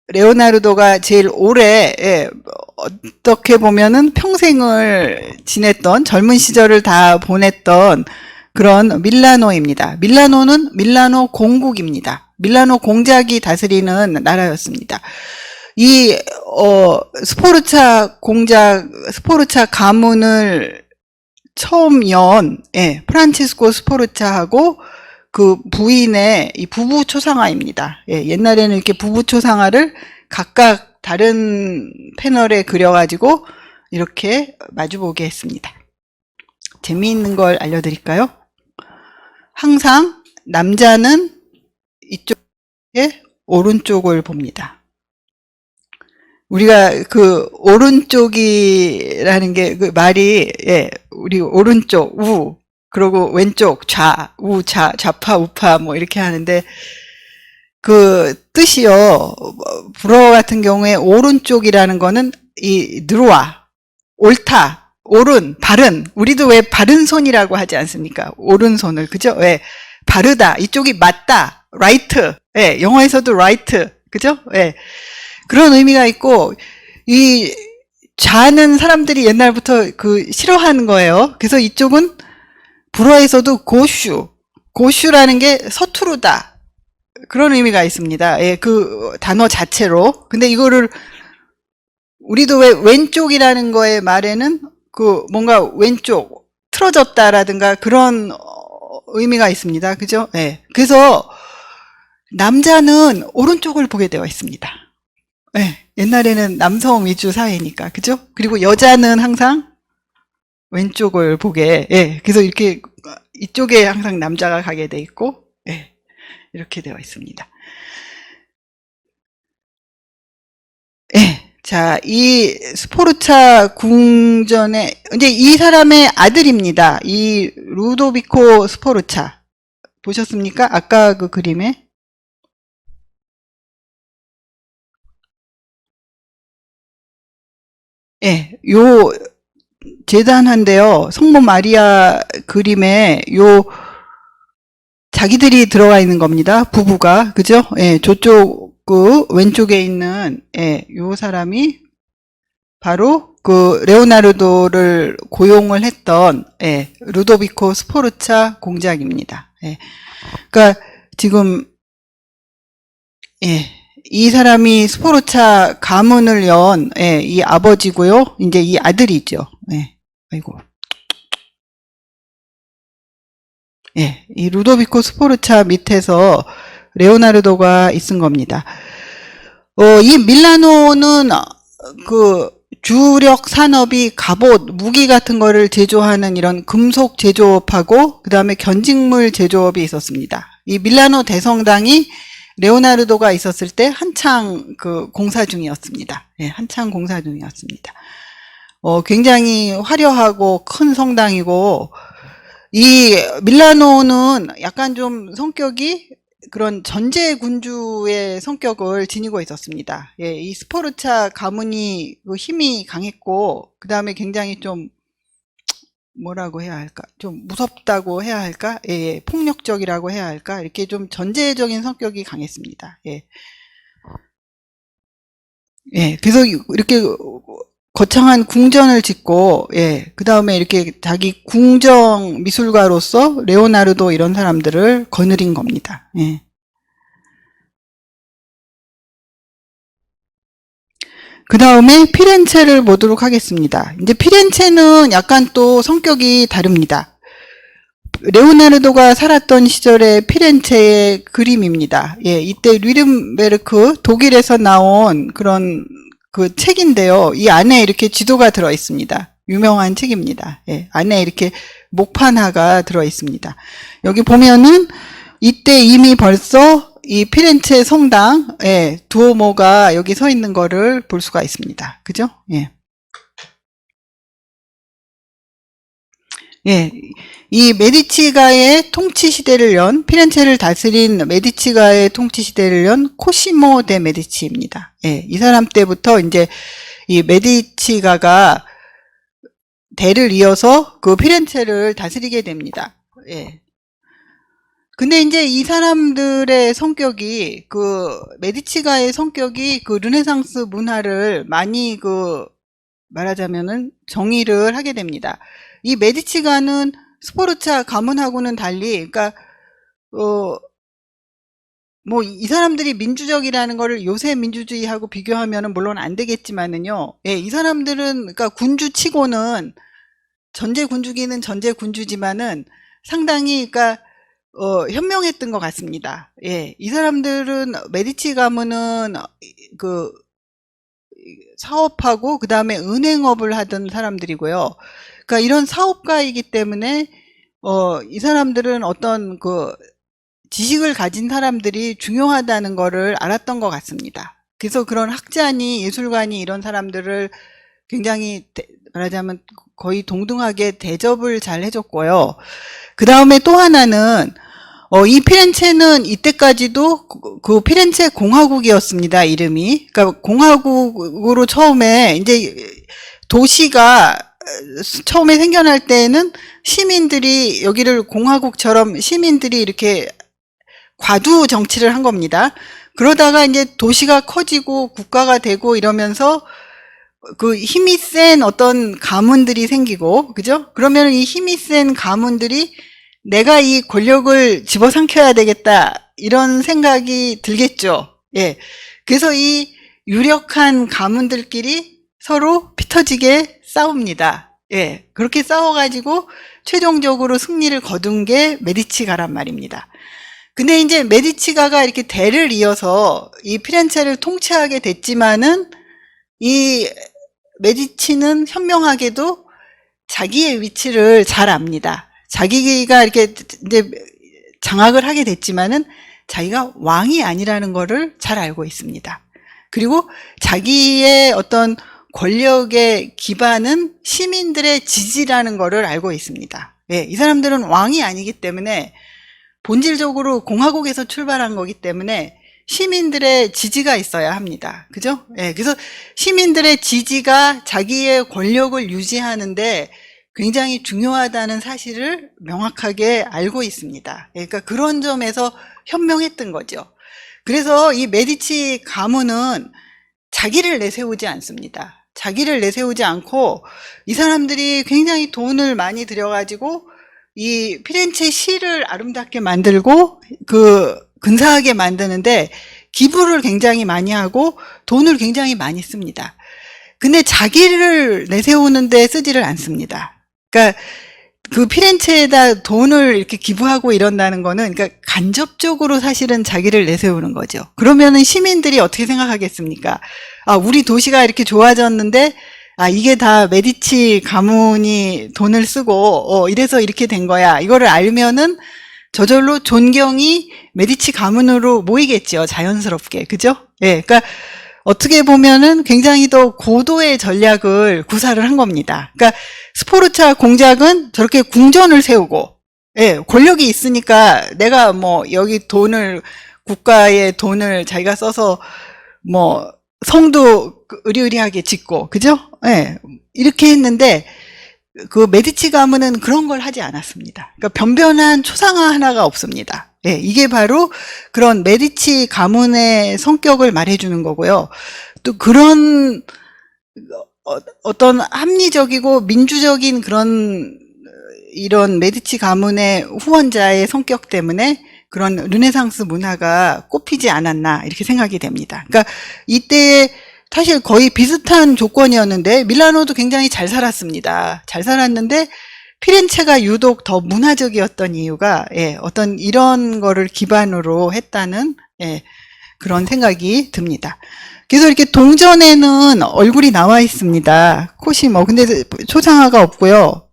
레오나르도가 제일 오래 예, 어떻게 보면은 평생을 지냈던 젊은 시절을 다 보냈던 그런 밀라노입니다. 밀라노는 밀라노 공국입니다. 밀라노 공작이 다스리는 나라였습니다. 이 스포르차 가문을 처음 연 예, 프란치스코 스포르차하고 그 부인의 이 부부 초상화입니다. 예, 옛날에는 이렇게 부부 초상화를 각각 다른 패널에 그려가지고 이렇게 마주보게 했습니다. 재미있는 걸 알려드릴까요? 항상 남자는 이쪽에 오른쪽을 봅니다. 우리가 그 오른쪽이라는 게 그 말이 예, 우리 오른쪽 우 그리고 왼쪽 좌파 우파 뭐 이렇게 하는데 그 뜻이요. 불어 같은 경우에 오른쪽이라는 거는 이 느로아 옳다 옳은 바른 우리도 왜 바른 손이라고 하지 않습니까? 오른손을 그죠? 왜 바르다 이쪽이 맞다 라이트 예, 영어에서도 라이트 그죠? 예. 그런 의미가 있고 이 좌는 사람들이 옛날부터 그 싫어하는 거예요. 그래서 이쪽은 불어에서도 고슈라는 게 서투르다 그런 의미가 있습니다. 예, 그 단어 자체로. 근데 이거를 우리도 왜 왼쪽이라는 거의 말에는 그 뭔가 왼쪽 틀어졌다라든가 그런 의미가 있습니다. 그죠? 예. 그래서 남자는 오른쪽을 보게 되어 있습니다. 네, 옛날에는 남성 위주 사회니까, 그죠? 그리고 여자는 항상 왼쪽을 보게, 예, 그래서 이렇게 이쪽에 항상 남자가 가게 돼 있고, 예, 이렇게 되어 있습니다. 예, 자, 이 스포르차 궁전에, 이제 이 사람의 아들입니다. 이 루도비코 스포르차. 보셨습니까? 아까 그 그림에? 예, 대단한데요. 성모 마리아 그림에 요 자기들이 들어가 있는 겁니다. 부부가. 그죠? 예, 저쪽 그 왼쪽에 있는 예, 요 사람이 바로 그 레오나르도를 고용을 했던 예, 루도비코 스포르차 공작입니다. 예. 그러니까 지금 예, 이 사람이 스포르차 가문을 연 예, 이 아버지고요. 이제 이 아들이죠. 예. 아이고. 예, 이 루도비코 스포르차 밑에서 레오나르도가 있은 겁니다. 이 밀라노는 그 주력 산업이 갑옷, 무기 같은 거를 제조하는 이런 금속 제조업하고 그 다음에 견직물 제조업이 있었습니다. 이 밀라노 대성당이 레오나르도가 있었을 때 한창 그 공사 중이었습니다. 예, 한창 공사 중이었습니다. 굉장히 화려하고 큰 성당이고 이 밀라노는 약간 좀 성격이 그런 전제군주의 성격을 지니고 있었습니다. 예, 이 스포르차 가문이 그 힘이 강했고 그 다음에 굉장히 좀 뭐라고 해야 할까? 좀 무섭다고 해야 할까? 예, 폭력적이라고 해야 할까? 이렇게 좀 전제적인 성격이 강했습니다. 예. 예, 그래서 이렇게 거창한 궁전을 짓고, 예, 그 다음에 이렇게 자기 궁정 미술가로서 레오나르도 이런 사람들을 거느린 겁니다. 예. 그 다음에 피렌체를 보도록 하겠습니다. 이제 피렌체는 약간 또 성격이 다릅니다. 레오나르도가 살았던 시절의 피렌체의 그림입니다. 예, 이때 류른베르크 독일에서 나온 그런 그 책인데요. 이 안에 이렇게 지도가 들어 있습니다. 유명한 책입니다. 예, 안에 이렇게 목판화가 들어 있습니다. 여기 보면은 이때 이미 벌써 이 피렌체 성당, 예, 두오모가 여기 서 있는 거를 볼 수가 있습니다. 그죠? 예. 예, 이 메디치가의 통치 시대를 연 피렌체를 다스린 메디치가의 통치 시대를 연 코시모 데 메디치입니다. 예, 이 사람 때부터 이제 이 메디치가가 대를 이어서 그 피렌체를 다스리게 됩니다. 예. 근데 이제 이 사람들의 성격이 그 메디치가의 성격이 그 르네상스 문화를 많이 그 말하자면은 정의를 하게 됩니다. 이 메디치가는 스포르차 가문하고는 달리, 그러니까 뭐 이 사람들이 민주적이라는 거를 요새 민주주의하고 비교하면은 물론 안 되겠지만은요. 예, 이 사람들은 그러니까 군주치고는 전제 군주기는 전제 군주지만은 상당히 그러니까 현명했던 것 같습니다. 예, 이 사람들은 메디치 가문은 그 사업하고 그 다음에 은행업을 하던 사람들이고요. 그러니까 이런 사업가이기 때문에 이 사람들은 어떤 그 지식을 가진 사람들이 중요하다는 거를 알았던 것 같습니다. 그래서 그런 학자니 예술가니 이런 사람들을 굉장히 말하자면 거의 동등하게 대접을 잘 해줬고요. 그 다음에 또 하나는 이 피렌체는 이때까지도 그 피렌체 공화국이었습니다. 이름이. 그러니까 공화국으로 처음에 이제 도시가 처음에 생겨날 때에는 시민들이 여기를 공화국처럼 시민들이 이렇게 과두 정치를 한 겁니다. 그러다가 이제 도시가 커지고 국가가 되고 이러면서 그 힘이 센 어떤 가문들이 생기고, 그죠? 그러면 이 힘이 센 가문들이 내가 이 권력을 집어삼켜야 되겠다, 이런 생각이 들겠죠. 예. 그래서 이 유력한 가문들끼리 서로 피터지게 싸웁니다. 예. 그렇게 싸워가지고 최종적으로 승리를 거둔 게 메디치가란 말입니다. 근데 이제 메디치가가 이렇게 대를 이어서 이 피렌체를 통치하게 됐지만은 이 메디치는 현명하게도 자기의 위치를 잘 압니다. 자기가 이렇게 이제 장악을 하게 됐지만은 자기가 왕이 아니라는 거를 잘 알고 있습니다. 그리고 자기의 어떤 권력의 기반은 시민들의 지지라는 거를 알고 있습니다. 예, 이 사람들은 왕이 아니기 때문에 본질적으로 공화국에서 출발한 거기 때문에 시민들의 지지가 있어야 합니다. 그죠? 예, 그래서 시민들의 지지가 자기의 권력을 유지하는데 굉장히 중요하다는 사실을 명확하게 알고 있습니다. 예, 그러니까 그런 점에서 현명했던 거죠. 그래서 이 메디치 가문은 자기를 내세우지 않습니다. 자기를 내세우지 않고 이 사람들이 굉장히 돈을 많이 들여가지고 이 피렌체 시를 아름답게 만들고 근사하게 만드는데 기부를 굉장히 많이 하고 돈을 굉장히 많이 씁니다. 근데 자기를 내세우는데 쓰지를 않습니다. 그러니까 그 피렌체에다 돈을 이렇게 기부하고 이런다는 거는 그러니까 간접적으로 사실은 자기를 내세우는 거죠. 그러면은 시민들이 어떻게 생각하겠습니까? 아, 우리 도시가 이렇게 좋아졌는데 아, 이게 다 메디치 가문이 돈을 쓰고 이래서 이렇게 된 거야. 이거를 알면은 저절로 존경이 메디치 가문으로 모이겠죠. 자연스럽게. 그죠? 예. 그러니까 어떻게 보면은 굉장히 더 고도의 전략을 구사를 한 겁니다. 그러니까 스포르차 공작은 저렇게 궁전을 세우고, 예, 권력이 있으니까 내가 뭐 여기 국가의 돈을 자기가 써서 뭐 성도 의리의리하게 짓고, 그죠? 예, 이렇게 했는데 그 메디치 가문은 그런 걸 하지 않았습니다. 그러니까 변변한 초상화 하나가 없습니다. 예, 이게 바로 그런 메디치 가문의 성격을 말해주는 거고요. 또 그런 어떤 합리적이고 민주적인 그런 이런 메디치 가문의 후원자의 성격 때문에 그런 르네상스 문화가 꼽히지 않았나 이렇게 생각이 됩니다. 그러니까 이때 사실 거의 비슷한 조건이었는데 밀라노도 굉장히 잘 살았습니다. 잘 살았는데 피렌체가 유독 더 문화적이었던 이유가 어떤 이런 거를 기반으로 했다는 그런 생각이 듭니다. 그래서 이렇게 동전에는 얼굴이 나와 있습니다. 코시모. 근데 초상화가 없고요.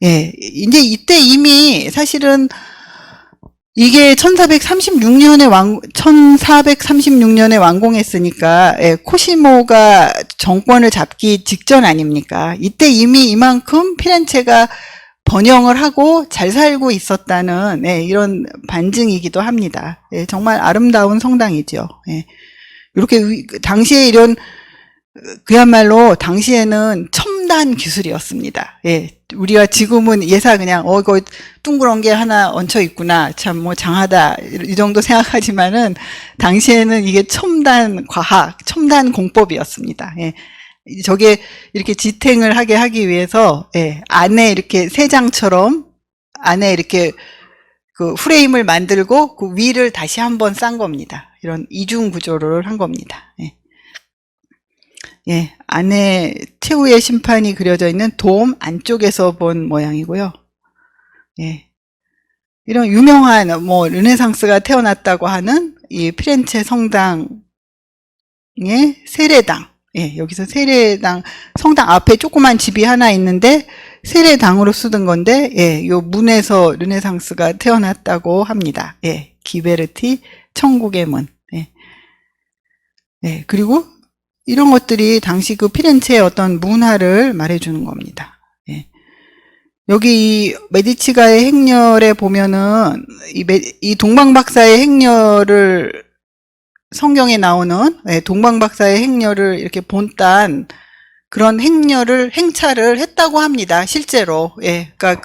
이제 이때 이미 사실은 이게 1436년에 완공했으니까, 코시모가 정권을 잡기 직전 아닙니까? 이때 이미 이만큼 피렌체가 번영을 하고 잘 살고 있었다는, 이런 반증이기도 합니다. 정말 아름다운 성당이죠. 이렇게, 당시에 그야말로 당시에는 첨단 기술이었습니다. 우리가 지금은 예사 그냥 이거 둥그런 게 하나 얹혀 있구나, 참 뭐 장하다 이 정도 생각하지만은 당시에는 이게 첨단 과학, 첨단 공법이었습니다. 저게 이렇게 지탱을 하기 위해서 안에 이렇게 세장처럼 안에 이렇게 그 프레임을 만들고 그 위를 다시 한번 싼 겁니다. 이런 이중 구조를 한 겁니다. 안에 최후의 심판이 그려져 있는 돔 안쪽에서 본 모양이고요. 이런 유명한 르네상스가 태어났다고 하는 이 피렌체 성당의 세례당. 여기서 세례당, 성당 앞에 조그만 집이 하나 있는데 세례당으로 쓰던 건데, 요 문에서 르네상스가 태어났다고 합니다. 기베르티 천국의 문. 그리고 이런 것들이 당시 그 피렌체의 어떤 문화를 말해주는 겁니다. 여기 이 메디치가의 행렬에 보면은 이 동방박사의 행렬을 성경에 나오는 동방박사의 행렬을 이렇게 본딴 그런 행차를 했다고 합니다. 실제로. 그러니까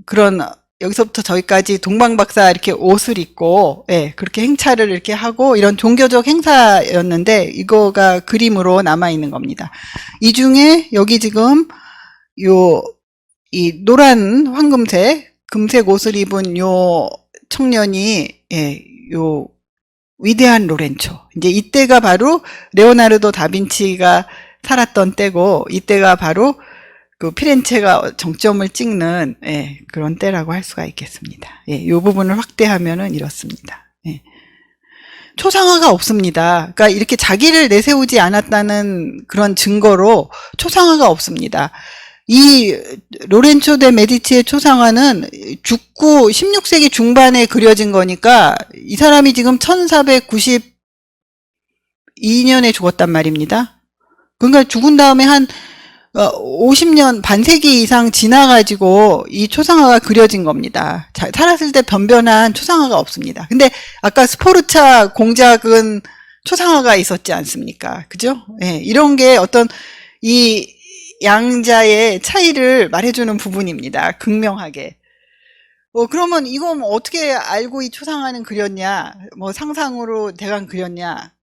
그런 여기서부터 저기까지 동방박사 이렇게 옷을 입고 그렇게 행차를 이렇게 하고 이런 종교적 행사였는데 이거가 그림으로 남아 있는 겁니다. 이 중에 여기 지금 이 노란 황금색 금색 옷을 입은 요 청년이 요 위대한 로렌초. 이제 이때가 바로 레오나르도 다빈치가 살았던 때고 이때가 바로 그 피렌체가 정점을 찍는 그런 때라고 할 수가 있겠습니다. 이 부분을 확대하면은 이렇습니다. 초상화가 없습니다. 그러니까 이렇게 자기를 내세우지 않았다는 그런 증거로 초상화가 없습니다. 이 로렌초 데 메디치의 초상화는 16세기 중반에 그려진 거니까 이 사람이 지금 1492년에 죽었단 말입니다. 그러니까 죽은 다음에 한 50년, 반세기 이상 지나가지고 이 초상화가 그려진 겁니다. 살았을 때 변변한 초상화가 없습니다. 근데 아까 스포르차 공작은 초상화가 있었지 않습니까? 그죠? 예, 이런 게 어떤 이 양자의 차이를 말해주는 부분입니다. 극명하게. 그러면 이거 뭐 어떻게 알고 이 초상화는 그렸냐? 뭐 상상으로 대강 그렸냐?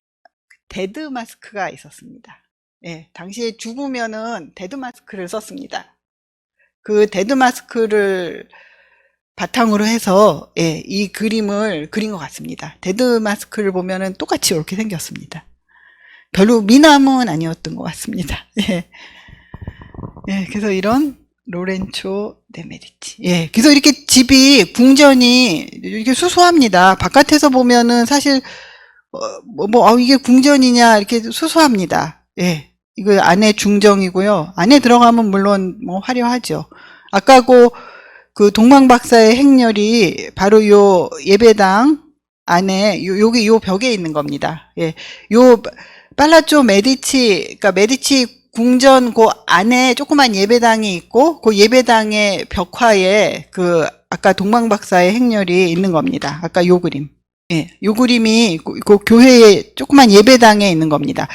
데드 마스크가 있었습니다. 예, 당시에 죽으면은 데드 마스크를 썼습니다. 그 데드 마스크를 바탕으로 해서 예, 이 그림을 그린 것 같습니다. 데드 마스크를 보면은 똑같이 이렇게 생겼습니다. 별로 미남은 아니었던 것 같습니다. 예. 예, 그래서 이런 로렌초 데 메디치. 예, 그래서 이렇게 집이 궁전이 이렇게 수수합니다. 바깥에서 보면은 사실 이게 궁전이냐 이렇게 수수합니다. 예, 이거 안에 중정이고요. 안에 들어가면 물론 뭐 화려하죠. 아까 그 동방박사의 행렬이 바로 요 예배당 안에 여기 요 벽에 있는 겁니다. 예, 요 팔라조 메디치, 그러니까 메디치 궁전 그 안에 조그만 예배당이 있고 그 예배당의 벽화에 그 아까 동방박사의 행렬이 있는 겁니다. 아까 요 그림. 예, 요 그림이 그 교회의 조그만 예배당에 있는 겁니다.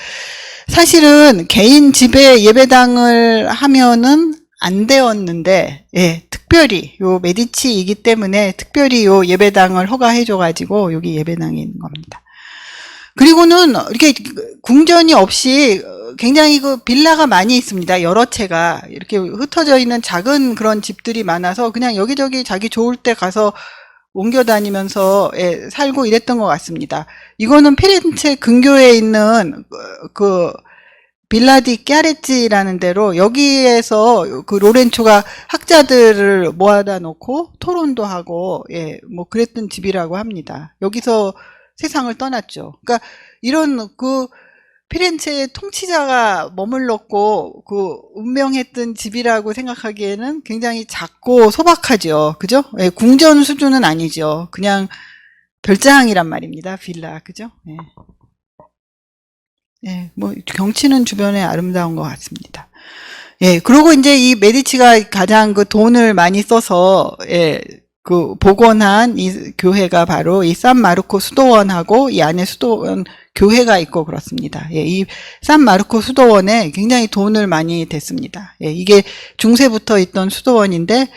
사실은 개인 집에 예배당을 하면은 안 되었는데, 예, 특별히 요 메디치이기 때문에 특별히 요 예배당을 허가해줘가지고 여기 예배당이 있는 겁니다. 그리고는 이렇게 궁전이 없이 굉장히 그 빌라가 많이 있습니다. 여러 채가 이렇게 흩어져 있는 작은 그런 집들이 많아서 그냥 여기저기 자기 좋을 때 가서 옮겨 다니면서 예, 살고 이랬던 것 같습니다. 이거는 피렌체 근교에 있는 그 빌라디 꺄레찌라는 데로 여기에서 그 로렌초가 학자들을 모아다 놓고 토론도 하고 예, 뭐 그랬던 집이라고 합니다. 여기서 세상을 떠났죠. 그러니까 이런 그 피렌체의 통치자가 머물렀고 그 운명했던 집이라고 생각하기에는 굉장히 작고 소박하죠. 그죠? 예, 궁전 수준은 아니죠. 그냥 별장이란 말입니다. 빌라. 그죠? 예. 예, 뭐 경치는 주변에 아름다운 것 같습니다. 예, 그리고 이제 이 메디치가 가장 그 돈을 많이 써서 예, 그 복원한 이 교회가 바로 이 산마르코 수도원하고 이 안에 수도원 교회가 있고 그렇습니다. 예, 이 산마르코 수도원에 굉장히 돈을 많이 댔습니다. 예, 이게 중세부터 있던 수도원인데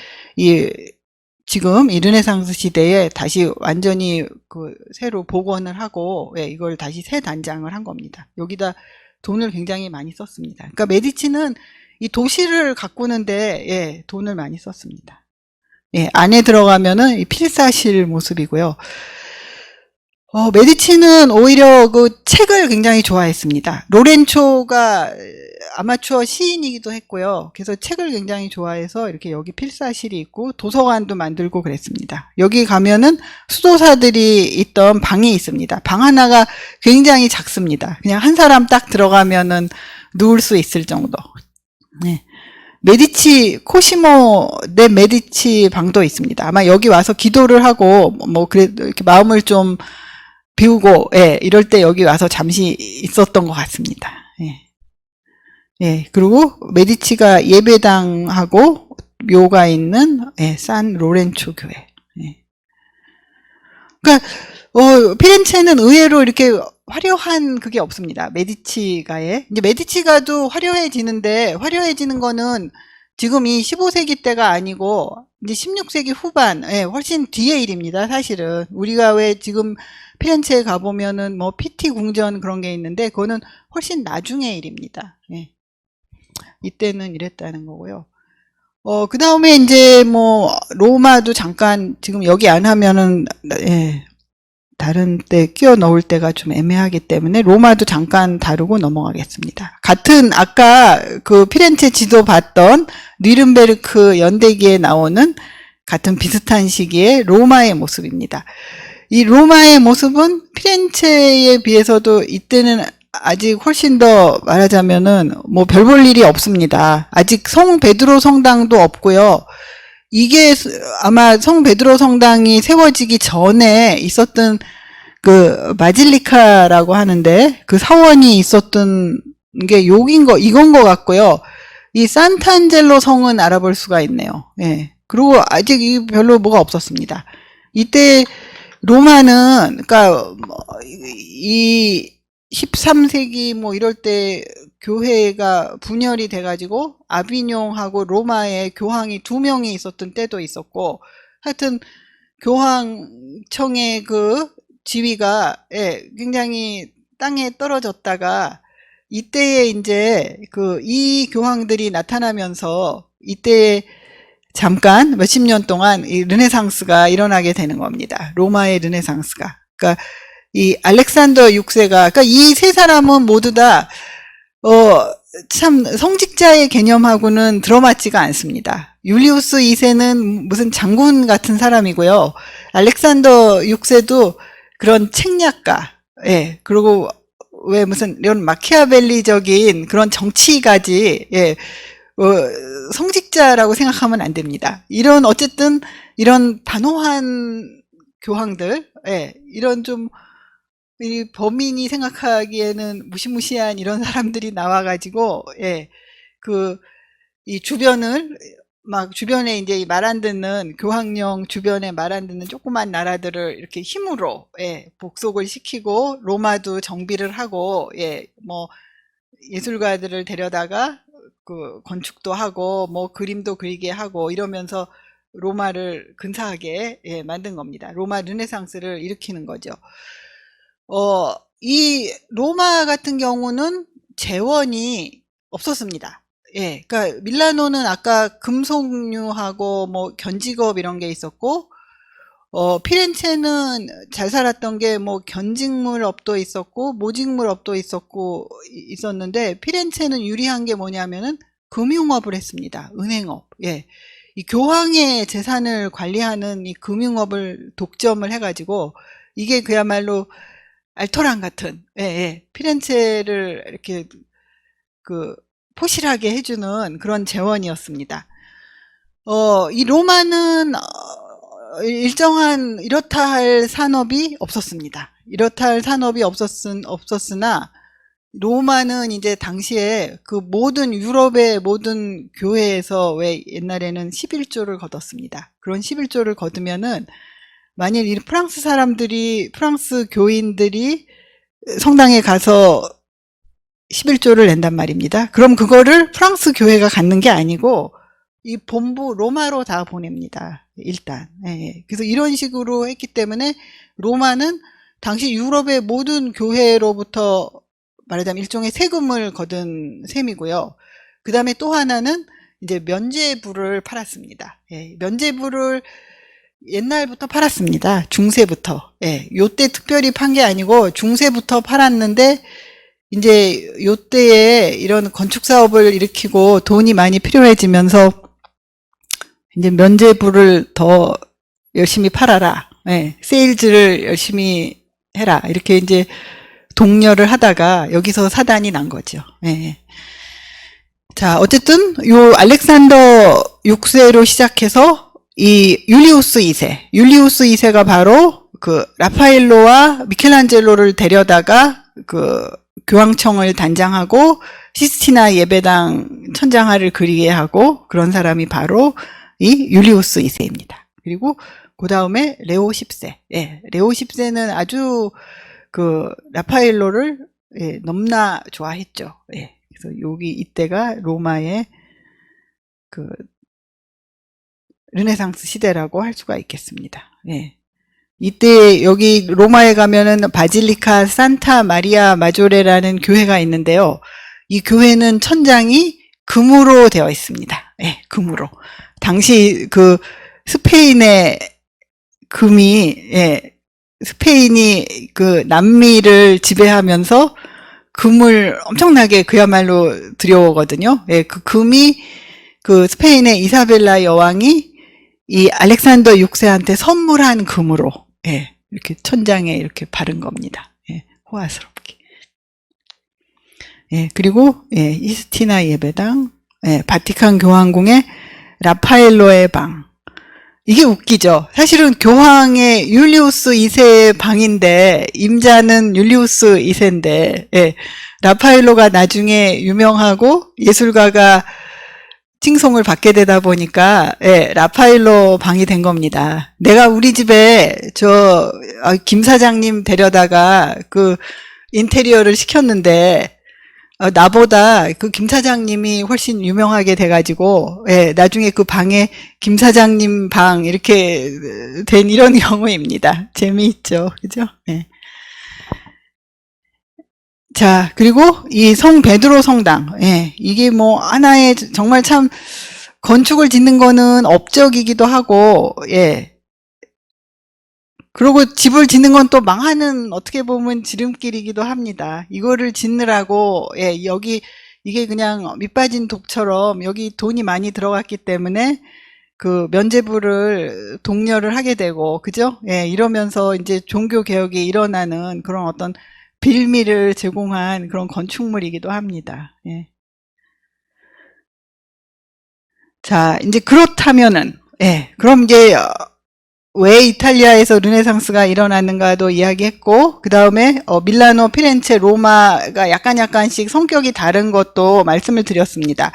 지금 이 르네상스 시대에 다시 완전히 그 새로 복원을 하고 예, 이걸 다시 새 단장을 한 겁니다. 여기다 돈을 굉장히 많이 썼습니다. 그러니까 메디치는 이 도시를 가꾸는데 예, 돈을 많이 썼습니다. 예, 안에 들어가면은 필사실 모습이고요. 메디치는 오히려 그 책을 굉장히 좋아했습니다. 로렌초가 아마추어 시인이기도 했고요. 그래서 책을 굉장히 좋아해서 이렇게 여기 필사실이 있고 도서관도 만들고 그랬습니다. 여기 가면은 수도사들이 있던 방이 있습니다. 방 하나가 굉장히 작습니다. 그냥 한 사람 딱 들어가면은 누울 수 있을 정도. 네. 메디치 코시모 네 메디치 방도 있습니다. 아마 여기 와서 기도를 하고 뭐 그래 이렇게 마음을 좀 비우고 예, 이럴 때 여기 와서 잠시 있었던 것 같습니다. 예. 예, 그리고 메디치가 예배당하고 묘가 있는 예, 산 로렌초 교회. 예. 그러니까 피렌체는 의외로 이렇게 화려한 그게 없습니다. 메디치가에. 이제 메디치가도 화려해지는데 화려해지는 거는 지금 이 15세기 때가 아니고 이제 16세기 후반, 예, 훨씬 뒤의 일입니다. 사실은 우리가 왜 지금 피렌체에 가보면은 뭐 피티 궁전 그런 게 있는데 그거는 훨씬 나중의 일입니다. 예. 이때는 이랬다는 거고요. 그 다음에 이제 뭐 로마도 잠깐 지금 여기 안 하면은 예. 다른 때 끼워 넣을 때가 좀 애매하기 때문에 로마도 잠깐 다루고 넘어가겠습니다. 같은 아까 그 피렌체 지도 봤던 뉘른베르크 연대기에 나오는 같은 비슷한 시기의 로마의 모습입니다. 이 로마의 모습은 피렌체에 비해서도 이때는 아직 훨씬 더 말하자면은 뭐 별 볼 일이 없습니다. 아직 성 베드로 성당도 없고요. 이게 아마 성 베드로 성당이 세워지기 전에 있었던 그 마질리카라고 하는데 그 사원이 있었던 게 이건 것 같고요. 이 산타안젤로 성은 알아볼 수가 있네요. 예. 그리고 아직 별로 뭐가 없었습니다. 이때 로마는, 그러니까 이 13세기 뭐 이럴 때 교회가 분열이 돼가지고 아비뇽하고 로마에 교황이 2명이 있었던 때도 있었고, 하여튼 교황청의 그 지위가 굉장히 땅에 떨어졌다가 이때에 이제 이 교황들이 나타나면서 이때에 잠깐 몇십 년 동안 이 르네상스가 일어나게 되는 겁니다. 로마의 르네상스가. 그러니까 이 알렉산더 6세가, 그러니까 이 세 사람은 모두 다 참 성직자의 개념하고는 들어맞지가 않습니다. 율리우스 2세는 무슨 장군 같은 사람이고요. 알렉산더 6세도 그런 책략가, 그리고 왜 무슨 이런 마키아벨리적인 그런 정치가지, 성직자라고 생각하면 안 됩니다. 어쨌든 이런 단호한 교황들, 이런 좀 이 범인이 생각하기에는 무시무시한 이런 사람들이 나와가지고, 이 주변에 이제 말 안 듣는, 교황령 주변에 말 안 듣는 조그만 나라들을 이렇게 힘으로, 복속을 시키고, 로마도 정비를 하고, 뭐, 예술가들을 데려다가, 건축도 하고, 뭐, 그림도 그리게 하고, 이러면서 로마를 근사하게, 만든 겁니다. 로마 르네상스를 일으키는 거죠. 이 로마 같은 경우는 재원이 없었습니다. 그러니까 밀라노는 아까 금속류하고 뭐 견직업 이런 게 있었고, 피렌체는 잘 살았던 게 뭐 견직물업도 있었고, 모직물업도 있었는데, 피렌체는 유리한 게 뭐냐면은 금융업을 했습니다. 은행업. 이 교황의 재산을 관리하는 이 금융업을 독점을 해가지고, 이게 그야말로 알토란 같은, 피렌체를 이렇게 포실하게 해주는 그런 재원이었습니다. 이 로마는 일정한 이렇다 할 산업이 없었습니다. 이렇다 할 산업이 없었으나 로마는 이제 당시에 유럽의 모든 교회에서 왜 옛날에는 11조를 거뒀습니다. 그런 11조를 거두면은 만일 이 프랑스 교인들이 성당에 가서 11조를 낸단 말입니다. 그럼 그거를 프랑스 교회가 갖는 게 아니고 이 본부 로마로 다 보냅니다. 일단. 그래서 이런 식으로 했기 때문에 로마는 당시 유럽의 모든 교회로부터 말하자면 일종의 세금을 거둔 셈이고요. 그 다음에 또 하나는 이제 면죄부를 팔았습니다. 면죄부를 옛날부터 팔았습니다. 중세부터. 요때 특별히 판 게 아니고 중세부터 팔았는데, 이제 요때에 이런 건축 사업을 일으키고 돈이 많이 필요해지면서 이제 면죄부를 더 열심히 팔아라. 세일즈를 열심히 해라. 이렇게 이제 독려를 하다가 여기서 사단이 난 거죠. 자, 어쨌든 요 알렉산더 6세로 시작해서 이 율리우스 2세가 바로 라파엘로와 미켈란젤로를 데려다가 교황청을 단장하고 시스티나 예배당 천장화를 그리게 하고 그런 사람이 바로 이 율리우스 2세입니다. 그리고 그 다음에 레오 10세. 레오 10세는 아주 라파엘로를 넘나 좋아했죠. 그래서 이때가 로마의 르네상스 시대라고 할 수가 있겠습니다. 이때 여기 로마에 가면은 바질리카 산타 마리아 마조레라는 교회가 있는데요. 이 교회는 천장이 금으로 되어 있습니다. 금으로. 당시 스페인의 금이, 스페인이 남미를 지배하면서 금을 엄청나게 그야말로 들여오거든요. 그 금이 스페인의 이사벨라 여왕이 이 알렉산더 6세한테 선물한 금으로 이렇게 천장에 이렇게 바른 겁니다. 호화스럽게. 그리고 시스티나 예배당, 바티칸 교황궁의 라파엘로의 방. 이게 웃기죠. 사실은 교황의 율리우스 2세의 방인데 임자는 율리우스 2세인데 라파엘로가 나중에 유명하고 예술가가 칭송을 받게 되다 보니까, 예, 라파엘로 방이 된 겁니다. 내가 우리 집에 김 사장님 데려다가 그 인테리어를 시켰는데, 나보다 그 김 사장님이 훨씬 유명하게 돼가지고, 예, 나중에 그 방에 김 사장님 방 이렇게 된 이런 경우입니다. 재미있죠. 그죠? 예. 자, 그리고 이 성 베드로 성당. 예, 이게 뭐 하나의 정말 참 건축을 짓는 거는 업적이기도 하고, 예. 그리고 집을 짓는 건 또 망하는 어떻게 보면 지름길이기도 합니다. 이거를 짓느라고, 예, 이게 그냥 밑빠진 독처럼 여기 돈이 많이 들어갔기 때문에 그 면죄부를 독려를 하게 되고, 그죠? 예, 이러면서 이제 종교 개혁이 일어나는 그런 어떤 빌미를 제공한 그런 건축물이기도 합니다. 예. 자, 이제 그렇다면은, 예, 그럼 이제 왜 이탈리아에서 르네상스가 일어났는가도 이야기했고, 그 다음에 밀라노, 피렌체, 로마가 약간씩 성격이 다른 것도 말씀을 드렸습니다.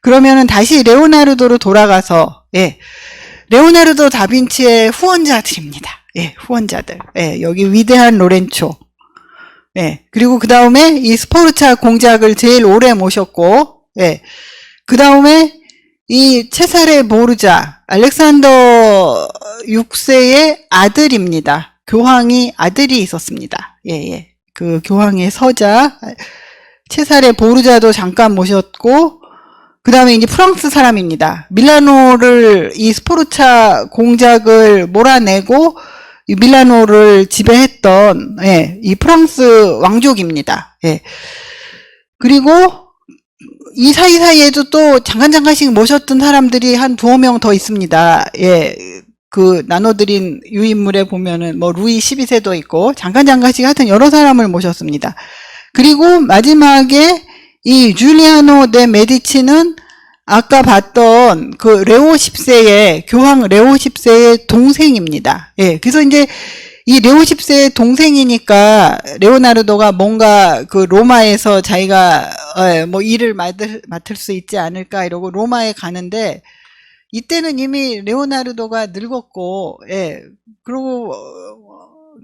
그러면은 다시 레오나르도로 돌아가서, 예, 레오나르도 다빈치의 후원자들입니다. 예, 후원자들. 예, 여기 위대한 로렌초. 예, 그리고 그 다음에 이 스포르차 공작을 제일 오래 모셨고, 예, 그 다음에 이 체사레 보르자, 알렉산더 6세의 아들입니다. 교황이 아들이 있었습니다. 예, 예. 그 교황의 서자, 체사레 보르자도 잠깐 모셨고, 그 다음에 이제 프랑스 사람입니다. 밀라노를, 이 스포르차 공작을 몰아내고, 이 밀라노를 지배했던, 예, 이 프랑스 왕족입니다. 예. 그리고 이 사이사이에도 또 잠깐씩 모셨던 사람들이 한 두어 명 더 있습니다. 예. 그 나눠드린 유인물에 보면은 뭐 루이 12세도 있고 잠깐씩 하여튼 여러 사람을 모셨습니다. 그리고 마지막에 이 줄리아노 데 메디치는 아까 봤던 그 레오 10세의 교황 레오 10세의 동생입니다. 예. 그래서 이제 이 레오 10세의 동생이니까 레오나르도가 뭔가 그 로마에서 자기가 뭐 일을 맡을 수 있지 않을까 이러고 로마에 가는데 이때는 이미 레오나르도가 늙었고, 예. 그리고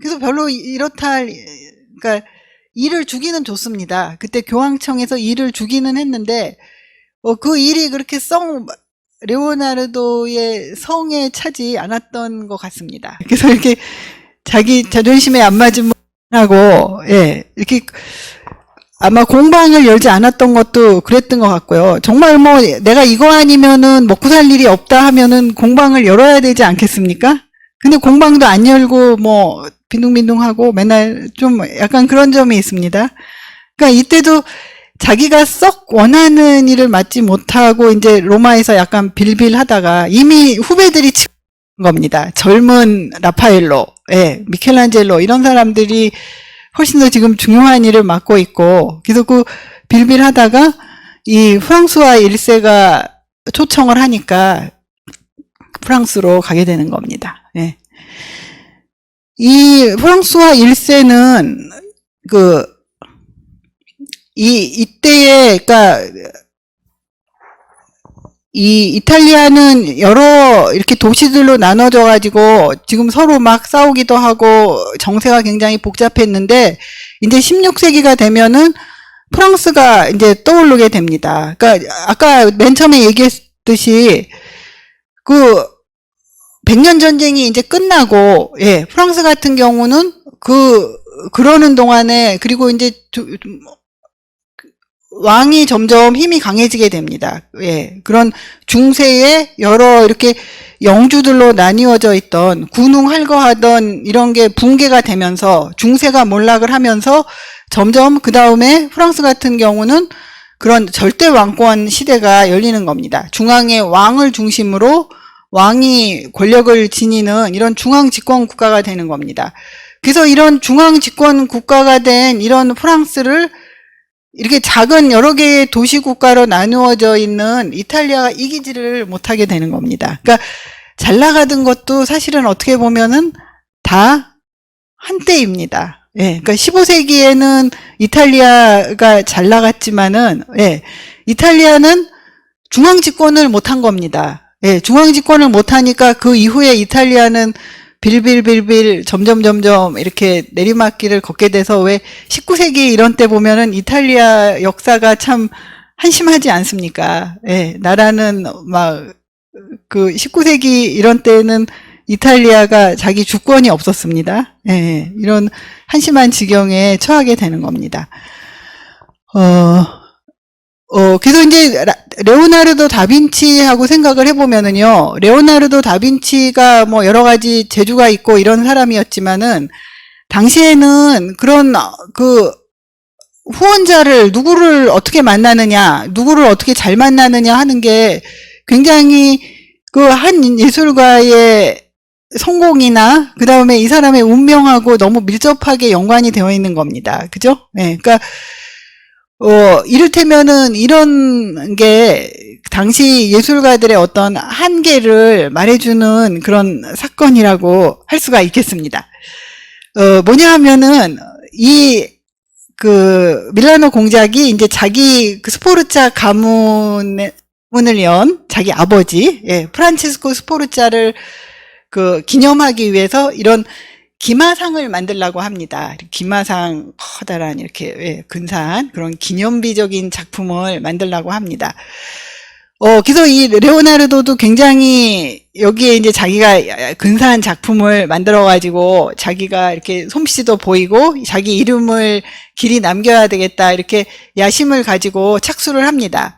그래서 별로 이렇다 그러니까 일을 주기는 좋습니다. 그때 교황청에서 일을 주기는 했는데 그 일이 그렇게 레오나르도의 성에 차지 않았던 것 같습니다. 그래서 이렇게 자기 자존심에 안 맞으면 하고, 예, 이렇게 아마 공방을 열지 않았던 것도 그랬던 것 같고요. 정말 뭐 내가 이거 아니면은 먹고 살 일이 없다 하면은 공방을 열어야 되지 않겠습니까? 근데 공방도 안 열고 뭐 빈둥빈둥하고 맨날 좀 약간 그런 점이 있습니다. 그러니까 이때도 자기가 썩 원하는 일을 맡지 못하고 이제 로마에서 약간 빌빌하다가 이미 후배들이 치는 겁니다. 젊은 라파엘로, 예, 미켈란젤로 이런 사람들이 훨씬 더 지금 중요한 일을 맡고 있고, 그래서 그 빌빌하다가 이 프랑스와 1세가 초청을 하니까 프랑스로 가게 되는 겁니다. 예. 이 프랑스와 1세는 이때에, 그러니까 이 이탈리아는 여러 이렇게 도시들로 나눠져 가지고 지금 서로 막 싸우기도 하고 정세가 굉장히 복잡했는데 이제 16세기가 되면은 프랑스가 이제 떠오르게 됩니다. 그러니까 아까 맨 처음에 얘기했듯이 그 100년 전쟁이 이제 끝나고, 예, 프랑스 같은 경우는 그러는 동안에, 그리고 이제 왕이 점점 힘이 강해지게 됩니다. 예, 그런 중세의 여러 이렇게 영주들로 나뉘어져 있던 군웅할거하던 이런 게 붕괴가 되면서 중세가 몰락을 하면서 점점 그 다음에 프랑스 같은 경우는 그런 절대 왕권 시대가 열리는 겁니다. 중앙의 왕을 중심으로 왕이 권력을 지니는 이런 중앙 집권 국가가 되는 겁니다. 그래서 이런 중앙 집권 국가가 된 이런 프랑스를 이렇게 작은 여러 개의 도시 국가로 나누어져 있는 이탈리아가 이기지를 못하게 되는 겁니다. 그러니까 잘 나가던 것도 사실은 어떻게 보면은 다 한때입니다. 예, 그러니까 15세기에는 이탈리아가 잘 나갔지만은, 예, 이탈리아는 중앙 집권을 못한 겁니다. 예, 중앙 집권을 못하니까 그 이후에 이탈리아는 빌빌빌빌 점점 이렇게 내리막길을 걷게 돼서 왜 19세기 이런 때 보면은 이탈리아 역사가 참 한심하지 않습니까? 예, 나라는 막 그 19세기 이런 때는 이탈리아가 자기 주권이 없었습니다. 예, 이런 한심한 지경에 처하게 되는 겁니다. 그래서 이제 레오나르도 다빈치하고 생각을 해보면은요, 레오나르도 다빈치가 뭐 여러 가지 재주가 있고 이런 사람이었지만은, 당시에는 그런 그 후원자를 누구를 어떻게 만나느냐, 누구를 어떻게 잘 만나느냐 하는 게 굉장히 그 한 예술가의 성공이나 그 다음에 이 사람의 운명하고 너무 밀접하게 연관이 되어 있는 겁니다. 그죠? 네, 그러니까 이를테면은 이런 게 당시 예술가들의 어떤 한계를 말해주는 그런 사건이라고 할 수가 있겠습니다. 뭐냐 하면은 그 밀라노 공작이 이제 자기 그 스포르자 가문을 연 자기 아버지, 예, 프란체스코 스포르자를 그 기념하기 위해서 이런 기마상을 만들려고 합니다. 기마상 커다란 이렇게, 예, 근사한 그런 기념비적인 작품을 만들려고 합니다. 그래서 이 레오나르도도 굉장히 여기에 이제 자기가 근사한 작품을 만들어가지고 자기가 이렇게 솜씨도 보이고 자기 이름을 길이 남겨야 되겠다 이렇게 야심을 가지고 착수를 합니다.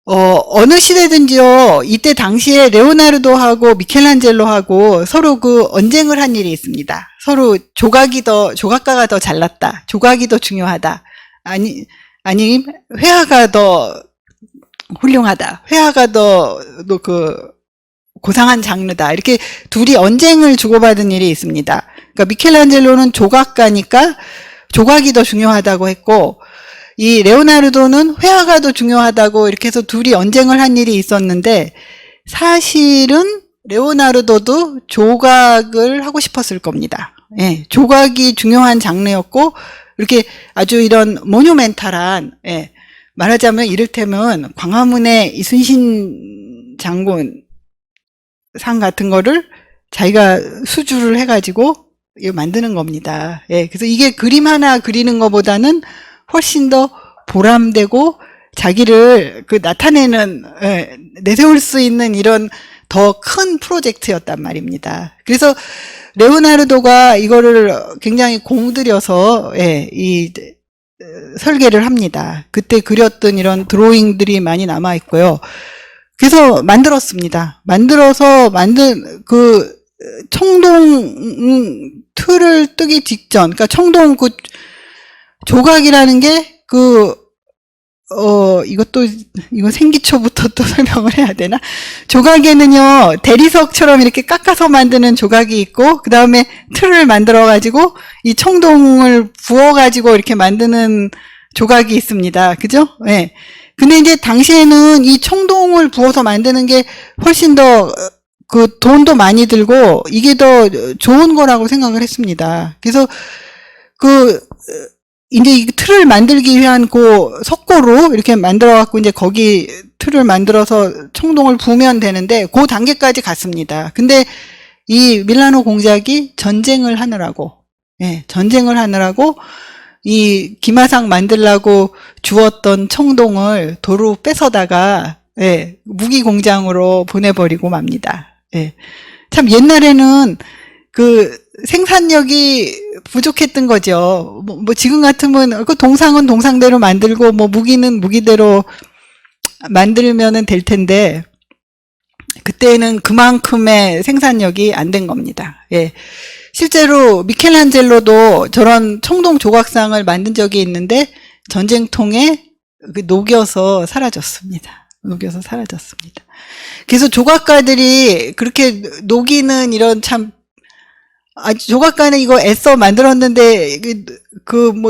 어느 시대든지요, 이때 당시에 레오나르도하고 미켈란젤로하고 서로 그 언쟁을 한 일이 있습니다. 서로 조각가가 더 잘났다. 조각이 더 중요하다. 아니, 회화가 더 훌륭하다. 회화가 더 고상한 장르다. 이렇게 둘이 언쟁을 주고받은 일이 있습니다. 그러니까 미켈란젤로는 조각가니까 조각이 더 중요하다고 했고, 이 레오나르도는 회화가 더 중요하다고 이렇게 해서 둘이 언쟁을 한 일이 있었는데, 사실은 레오나르도도 조각을 하고 싶었을 겁니다. 예, 조각이 중요한 장르였고, 이렇게 아주 이런 모뉴멘탈한, 예, 말하자면 이를테면 광화문의 이순신 장군 상 같은 거를 자기가 수주를 해가지고 만드는 겁니다. 예, 그래서 이게 그림 하나 그리는 것보다는 훨씬 더 보람되고 자기를 나타내는, 예, 내세울 수 있는 이런 더 큰 프로젝트였단 말입니다. 그래서 레오나르도가 이거를 굉장히 공들여서, 예, 설계를 합니다. 그때 그렸던 이런 드로잉들이 많이 남아 있고요. 그래서 만들었습니다. 만들어서 그 청동 틀을 뜨기 직전, 그러니까 청동 그 조각이라는 게 이거 생기초부터 또 설명을 해야 되나? 조각에는요, 대리석처럼 이렇게 깎아서 만드는 조각이 있고, 그 다음에 틀을 만들어가지고, 이 청동을 부어가지고 이렇게 만드는 조각이 있습니다. 그죠? 예. 네. 근데 이제 당시에는 이 청동을 부어서 만드는 게 훨씬 더 돈도 많이 들고, 이게 더 좋은 거라고 생각을 했습니다. 그래서 이제 이 틀을 만들기 위한 석고로 이렇게 만들어갖고 이제 거기 틀을 만들어서 청동을 부으면 되는데 그 단계까지 갔습니다. 근데 이 밀라노 공작이 전쟁을 하느라고 이 기마상 만들라고 주었던 청동을 도로 뺏어다가, 예, 무기 공장으로 보내버리고 맙니다. 예. 참 옛날에는 생산력이 부족했던 거죠. 뭐 지금 같으면 동상은 동상대로 만들고 무기는 무기대로 만들면은 될 텐데, 그때는 그만큼의 생산력이 안 된 겁니다. 예. 실제로 미켈란젤로도 저런 청동 조각상을 만든 적이 있는데 전쟁통에 녹여서 사라졌습니다. 그래서 조각가들이 그렇게 녹이는 이런 조각가는 이거 애써 만들었는데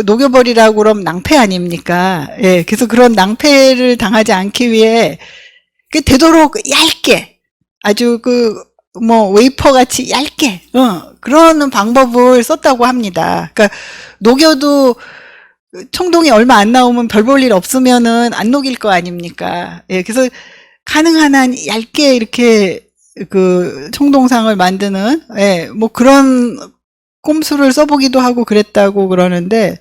녹여버리라고 그러면 낭패 아닙니까? 예, 그래서 그런 낭패를 당하지 않기 위해 되도록 얇게, 아주 웨이퍼 같이 얇게, 그런 방법을 썼다고 합니다. 그러니까 녹여도 청동이 얼마 안 나오면 별 볼 일 없으면은 안 녹일 거 아닙니까? 예, 그래서 가능한 한 얇게 이렇게 그 청동상을 만드는, 예, 뭐 그런 꼼수를 써보기도 하고 그랬다고 그러는데,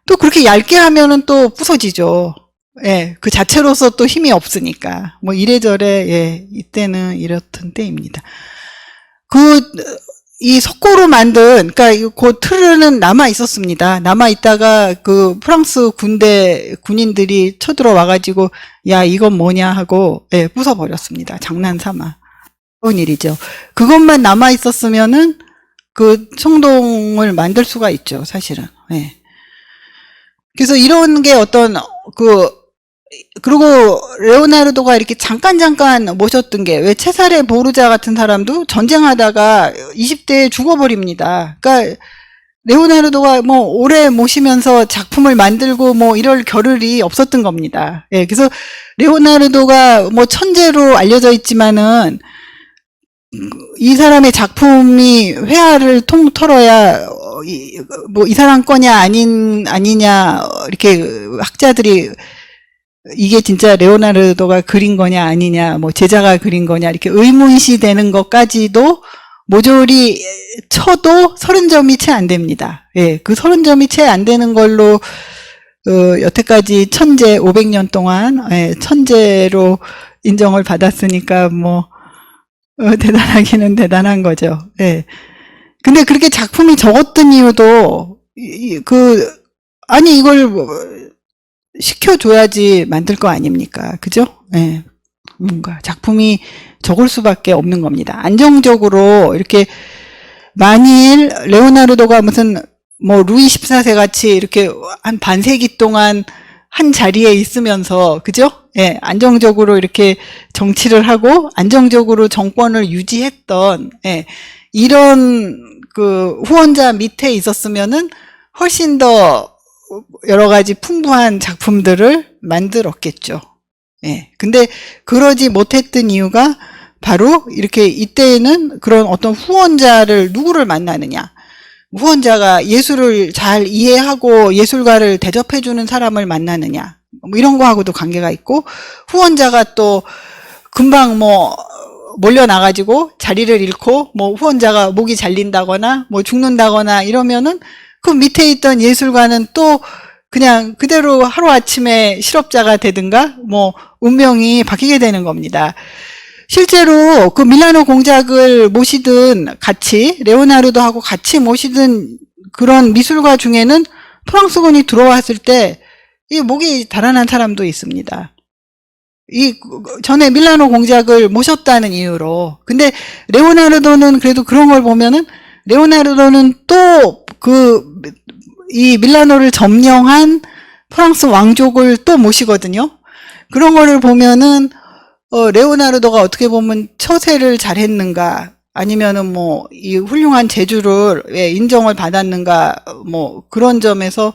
또 그렇게 얇게 하면은 또 부서지죠. 예, 그 자체로서 또 힘이 없으니까. 뭐 이래저래, 예, 이때는 이렇던 때입니다. 이 석고로 만든, 그러니까 그 틀은 남아 있었습니다. 남아 있다가 그 프랑스 군인들이 쳐들어와가지고, 야, 이건 뭐냐 하고, 예, 부숴버렸습니다. 장난삼아. 그런 일이죠. 그것만 남아 있었으면은 그 청동을 만들 수가 있죠, 사실은. 예. 그래서 이런 게 그리고 레오나르도가 이렇게 잠깐 모셨던 게, 왜 체사레 보르자 같은 사람도 전쟁하다가 20대에 죽어버립니다. 그러니까 레오나르도가 뭐 오래 모시면서 작품을 만들고 뭐 이럴 겨를이 없었던 겁니다. 예, 그래서 레오나르도가 뭐 천재로 알려져 있지만은 이 사람의 작품이 회화를 털어야 뭐 이 사람 거냐 아니냐 이렇게 학자들이 이게 진짜 레오나르도가 그린 거냐 아니냐, 뭐 제자가 그린 거냐 이렇게 의문시 되는 것까지도 모조리 쳐도 30점이 채 안 됩니다. 예, 그 30점이 채 안 되는 걸로 여태까지 천재 500년 동안, 예, 천재로 인정을 받았으니까 뭐 대단하기는 대단한 거죠. 예. 근데 그렇게 작품이 적었던 이유도 아니 이걸 시켜줘야지 만들 거 아닙니까? 그죠? 예. 뭔가 작품이 적을 수밖에 없는 겁니다. 안정적으로 이렇게, 만일 레오나르도가 무슨 뭐 루이 14세 같이 이렇게 한 반세기 동안 한 자리에 있으면서, 그죠? 예, 안정적으로 이렇게 정치를 하고 안정적으로 정권을 유지했던, 예, 이런 그 후원자 밑에 있었으면은 훨씬 더 여러 가지 풍부한 작품들을 만들었겠죠. 예. 근데 그러지 못했던 이유가 바로 이렇게 이때에는 그런 어떤 후원자를 누구를 만나느냐. 후원자가 예술을 잘 이해하고 예술가를 대접해주는 사람을 만나느냐. 뭐 이런 거하고도 관계가 있고, 후원자가 또 금방 뭐 몰려나가지고 자리를 잃고 뭐 후원자가 목이 잘린다거나 뭐 죽는다거나 이러면은 그 밑에 있던 예술가는 또 그냥 그대로 하루아침에 실업자가 되든가 뭐 운명이 바뀌게 되는 겁니다. 실제로 그 밀라노 공작을 모시든 같이, 레오나르도하고 같이 모시든 그런 미술가 중에는 프랑스군이 들어왔을 때 이 목이 달아난 사람도 있습니다. 이 전에 밀라노 공작을 모셨다는 이유로. 근데 레오나르도는 그래도 그런 걸 보면은, 레오나르도는 또 이 밀라노를 점령한 프랑스 왕족을 또 모시거든요. 그런 거를 보면은 레오나르도가 어떻게 보면 처세를 잘했는가, 아니면은 뭐 이 훌륭한 재주를 인정을 받았는가, 뭐 그런 점에서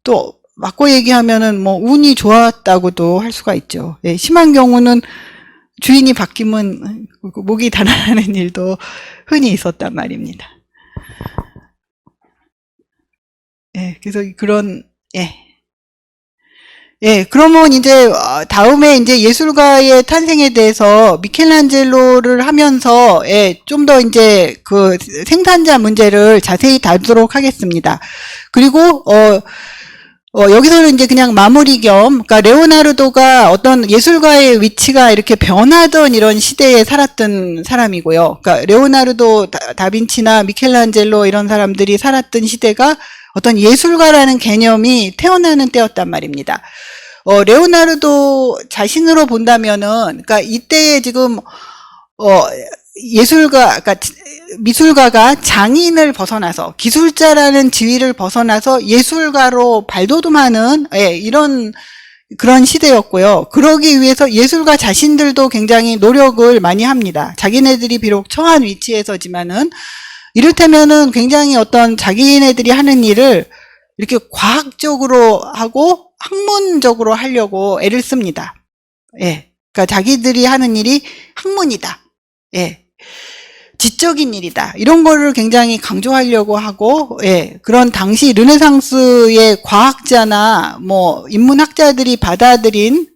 또 맞고 얘기하면은 뭐 운이 좋았다고도 할 수가 있죠. 예, 심한 경우는 주인이 바뀌면 목이 달아나는 일도 흔히 있었단 말입니다. 예, 그래서 그런, 예. 예, 그러면 이제 다음에 이제 예술가의 탄생에 대해서 미켈란젤로를 하면서, 예, 좀 더 이제 그 생산자 문제를 자세히 다루도록 하겠습니다. 그리고 여기서는 이제 그냥 마무리 겸, 그러니까 레오나르도가 어떤 예술가의 위치가 이렇게 변하던 이런 시대에 살았던 사람이고요. 그러니까 레오나르도 다빈치나 미켈란젤로 이런 사람들이 살았던 시대가 어떤 예술가라는 개념이 태어나는 때였단 말입니다. 레오나르도 자신으로 본다면은, 그러니까 이때에 지금 그러니까 미술가가 장인을 벗어나서, 기술자라는 지위를 벗어나서 예술가로 발돋움하는, 예, 그런 시대였고요. 그러기 위해서 예술가 자신들도 굉장히 노력을 많이 합니다. 자기네들이 비록 처한 위치에서지만은, 이를테면은 굉장히 어떤 자기네들이 하는 일을 이렇게 과학적으로 하고 학문적으로 하려고 애를 씁니다. 예. 그러니까 자기들이 하는 일이 학문이다. 예. 지적인 일이다. 이런 거를 굉장히 강조하려고 하고, 예, 그런 당시 르네상스의 과학자나 뭐 인문학자들이 받아들인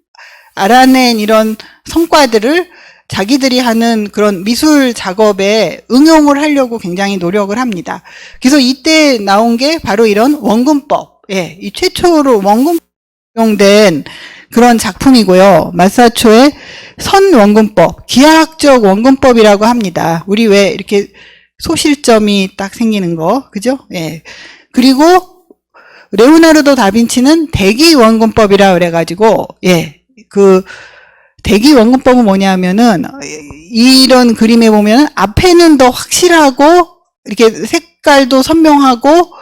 알아낸 이런 성과들을 자기들이 하는 그런 미술 작업에 응용을 하려고 굉장히 노력을 합니다. 그래서 이때 나온 게 바로 이런 원근법, 예, 이 최초로 원근법 사용된 그런 작품이고요. 마사초의 선원근법, 기하학적 원근법이라고 합니다. 우리 왜 이렇게 소실점이 딱 생기는 거, 그죠? 예. 그리고 레오나르도 다빈치는 대기 원근법이라 그래가지고, 예, 그 대기 원근법은 뭐냐면은 이런 그림에 보면 앞에는 더 확실하고 이렇게 색깔도 선명하고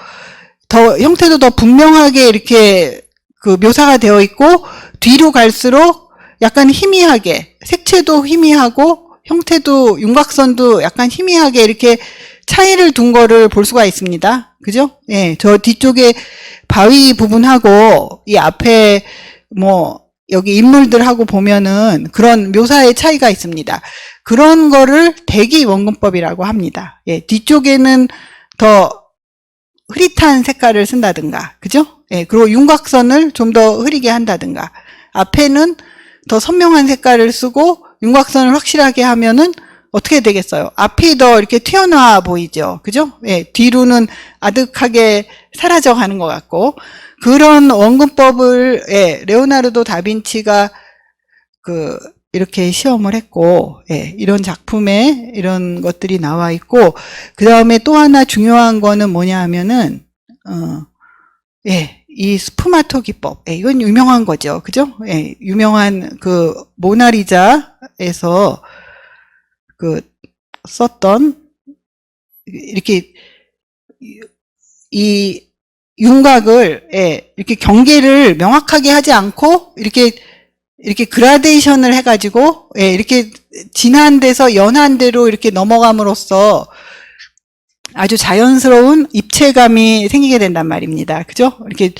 더 형태도 더 분명하게 이렇게 그 묘사가 되어 있고, 뒤로 갈수록 약간 희미하게, 색채도 희미하고 형태도 윤곽선도 약간 희미하게 이렇게 차이를 둔 거를 볼 수가 있습니다. 그죠? 예, 저 뒤쪽에 바위 부분하고 이 앞에 뭐 여기 인물들하고 보면은 그런 묘사의 차이가 있습니다. 그런 거를 대기 원근법이라고 합니다. 예, 뒤쪽에는 더 흐릿한 색깔을 쓴다든가, 그죠? 예, 그리고 윤곽선을 좀 더 흐리게 한다든가, 앞에는 더 선명한 색깔을 쓰고 윤곽선을 확실하게 하면은 어떻게 되겠어요? 앞이 더 이렇게 튀어나와 보이죠, 그죠? 예, 뒤로는 아득하게 사라져 가는 것 같고, 그런 원근법을, 예, 레오나르도 다빈치가 이렇게 시험을 했고, 예, 이런 작품에 이런 것들이 나와 있고, 그 다음에 또 하나 중요한 거는 뭐냐 하면은, 예, 이 스푸마토 기법. 예, 이건 유명한 거죠. 그죠? 예, 유명한 그 모나리자에서 썼던, 이렇게, 이 윤곽을, 예, 이렇게 경계를 명확하게 하지 않고, 이렇게 그라데이션을 해가지고, 예, 이렇게 진한 데서 연한 데로 이렇게 넘어감으로써 아주 자연스러운 입체감이 생기게 된단 말입니다. 그죠? 이렇게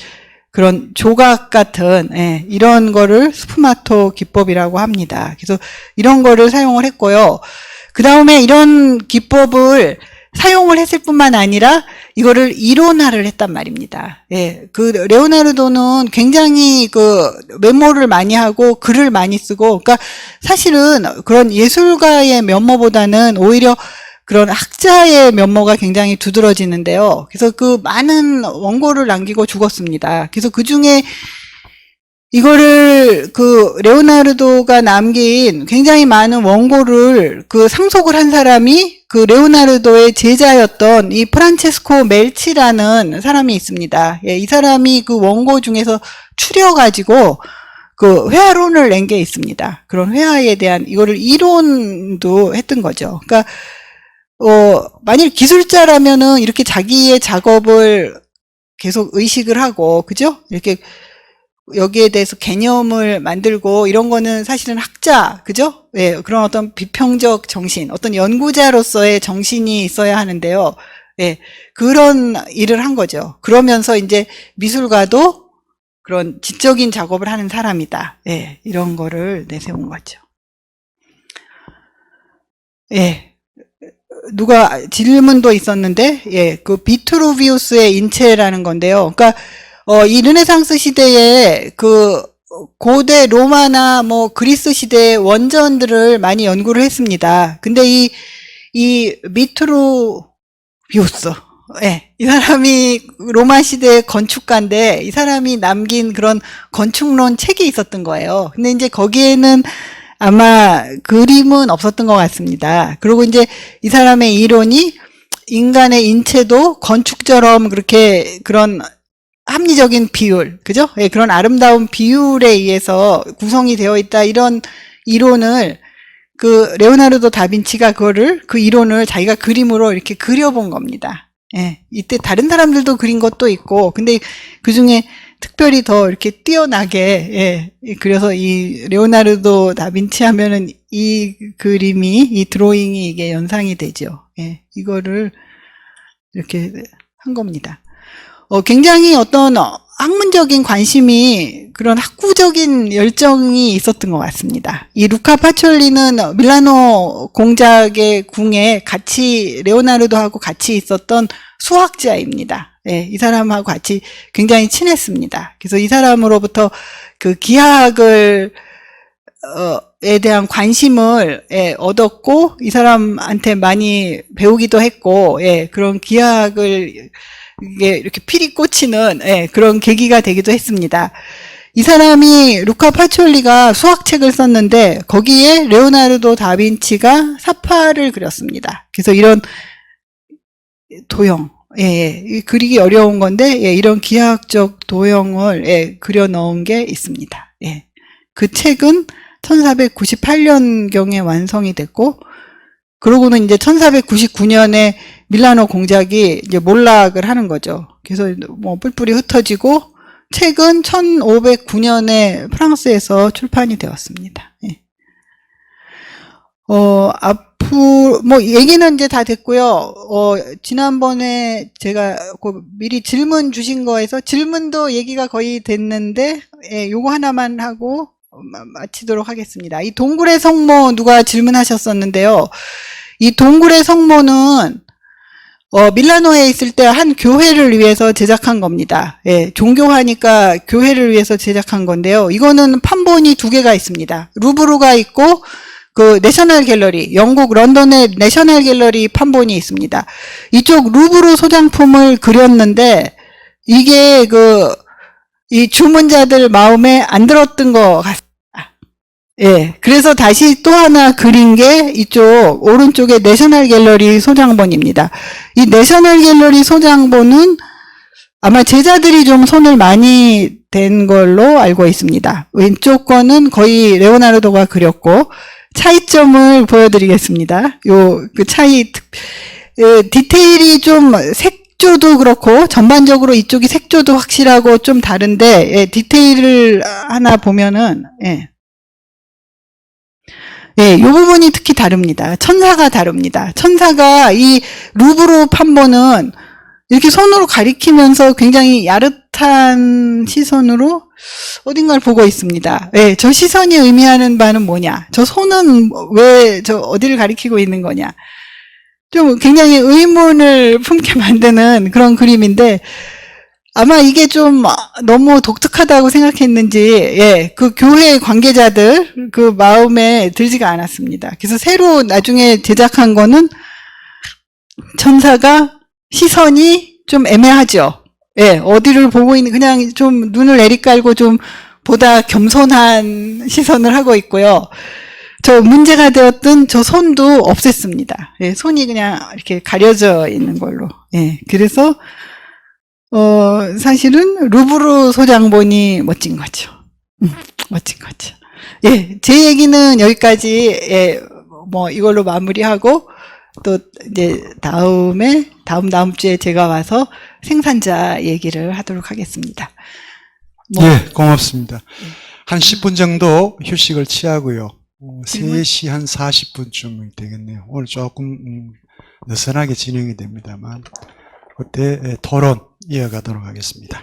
그런 조각 같은, 예, 이런 거를 스푸마토 기법이라고 합니다. 그래서 이런 거를 사용을 했고요. 그 다음에 이런 기법을 사용을 했을 뿐만 아니라 이거를 이론화를 했단 말입니다. 예, 그 레오나르도는 굉장히 그 메모를 많이 하고 글을 많이 쓰고, 그러니까 사실은 그런 예술가의 면모보다는 오히려 그런 학자의 면모가 굉장히 두드러지는데요. 그래서 그 많은 원고를 남기고 죽었습니다. 그래서 그 중에 이거를 그 레오나르도가 남긴 굉장히 많은 원고를 그 상속을 한 사람이 그 레오나르도의 제자였던 이 프란체스코 멜치라는 사람이 있습니다. 예, 이 사람이 그 원고 중에서 추려가지고 그 회화론을 낸 게 있습니다. 그런 회화에 대한 이거를 이론도 했던 거죠. 그러니까 만일 기술자라면은 이렇게 자기의 작업을 계속 의식을 하고, 그죠? 이렇게 여기에 대해서 개념을 만들고 이런 거는 사실은 학자, 그죠? 예, 그런 어떤 비평적 정신, 어떤 연구자로서의 정신이 있어야 하는데요. 예, 그런 일을 한 거죠. 그러면서 이제 미술가도 그런 지적인 작업을 하는 사람이다. 예, 이런 거를 내세운 거죠. 예. 누가 질문도 있었는데, 예, 그 비트루비우스의 인체라는 건데요. 그러니까 이 르네상스 시대에 그 고대 로마나 뭐 그리스 시대의 원전들을 많이 연구를 했습니다. 근데 이 비트루비우스, 예, 이 사람이 로마 시대의 건축가인데 이 사람이 남긴 그런 건축론 책이 있었던 거예요. 근데 이제 거기에는 아마 그림은 없었던 것 같습니다. 그리고 이제 이 사람의 이론이 인간의 인체도 건축처럼 그렇게 그런 합리적인 비율, 그죠? 예, 그런 아름다운 비율에 의해서 구성이 되어 있다, 이런 이론을 그 레오나르도 다빈치가 그 이론을 자기가 그림으로 이렇게 그려본 겁니다. 예, 이때 다른 사람들도 그린 것도 있고, 근데 그 중에 특별히 더 이렇게 뛰어나게, 예, 그래서 이 레오나르도 다빈치 하면은 이 그림이, 이 드로잉이 이게 연상이 되죠. 예, 이거를 이렇게 한 겁니다. 굉장히 어떤 학문적인 관심이 그런 학구적인 열정이 있었던 것 같습니다. 이 루카 파촐리는 밀라노 공작의 궁에 같이 레오나르도하고 같이 있었던 수학자입니다. 예, 이 사람하고 같이 굉장히 친했습니다. 그래서 이 사람으로부터 그 기하학을 에 대한 관심을 얻었고 이 사람한테 많이 배우기도 했고 그런 기하학을 이렇게 피리 꽂히는 그런 계기가 되기도 했습니다. 이 사람이 루카 파촐리가 수학책을 썼는데 거기에 레오나르도 다빈치가 사파를 그렸습니다. 그래서 이런 도형 그리기 어려운 건데 이런 기하학적 도형을 그려 넣은 게 있습니다. 그 책은 1498년경에 완성이 됐고, 그러고는 이제 1499년에 밀라노 공작이 이제 몰락을 하는 거죠. 그래서 뭐 뿔뿔이 흩어지고, 책은 1509년에 프랑스에서 출판이 되었습니다. 앞으로, 뭐, 얘기는 이제 다 됐고요. 지난번에 제가 미리 질문 주신 거에서 질문도 얘기가 거의 됐는데, 요거 하나만 하고, 마치도록 하겠습니다. 이 동굴의 성모 누가 질문하셨었는데요. 이 동굴의 성모는 밀라노에 있을 때 한 교회를 위해서 제작한 겁니다. 종교하니까 교회를 위해서 제작한 건데요. 이거는 판본이 두 개가 있습니다. 루브르가 있고 그 내셔널 갤러리, 영국 런던의 내셔널 갤러리 판본이 있습니다. 이쪽 루브르 소장품을 그렸는데 이게 이 주문자들 마음에 안 들었던 것 같습니다. 그래서 다시 또 하나 그린 게 이쪽 오른쪽에 내셔널 갤러리 소장본입니다. 이 내셔널 갤러리 소장본은 아마 제자들이 좀 손을 많이 댄 걸로 알고 있습니다. 왼쪽 거는 거의 레오나르도가 그렸고 차이점을 보여드리겠습니다. 그 차이, 디테일이 좀 색조도 그렇고 전반적으로 이쪽이 색조도 확실하고 좀 다른데 디테일을 하나 보면은 이 부분이 특히 다릅니다. 천사가 다릅니다. 천사가 이 루브르 판본은 이렇게 손으로 가리키면서 굉장히 야릇한 시선으로 어딘가를 보고 있습니다. 저 시선이 의미하는 바는 뭐냐? 저 손은 왜 어디를 가리키고 있는 거냐? 좀 굉장히 의문을 품게 만드는 그런 그림인데 아마 이게 좀 너무 독특하다고 생각했는지 그 교회 관계자들 그 마음에 들지가 않았습니다. 그래서 새로 나중에 제작한 거는 천사가 시선이 좀 애매하죠. 어디를 보고 있는 그냥 좀 눈을 내리깔고 좀 보다 겸손한 시선을 하고 있고요. 저 문제가 되었던 저 손도 없앴습니다. 손이 그냥 이렇게 가려져 있는 걸로. 그래서 사실은 루브르 소장본이 멋진 거죠. 멋진 거죠. 제 얘기는 여기까지, 뭐, 이걸로 마무리하고, 또, 이제, 다음 주에 제가 와서 생산자 얘기를 하도록 하겠습니다. 고맙습니다. 한 10분 정도 휴식을 취하고요. 3시 한 40분쯤이 되겠네요. 오늘 조금, 느슨하게 진행이 됩니다만, 그때 토론 이어가도록 하겠습니다.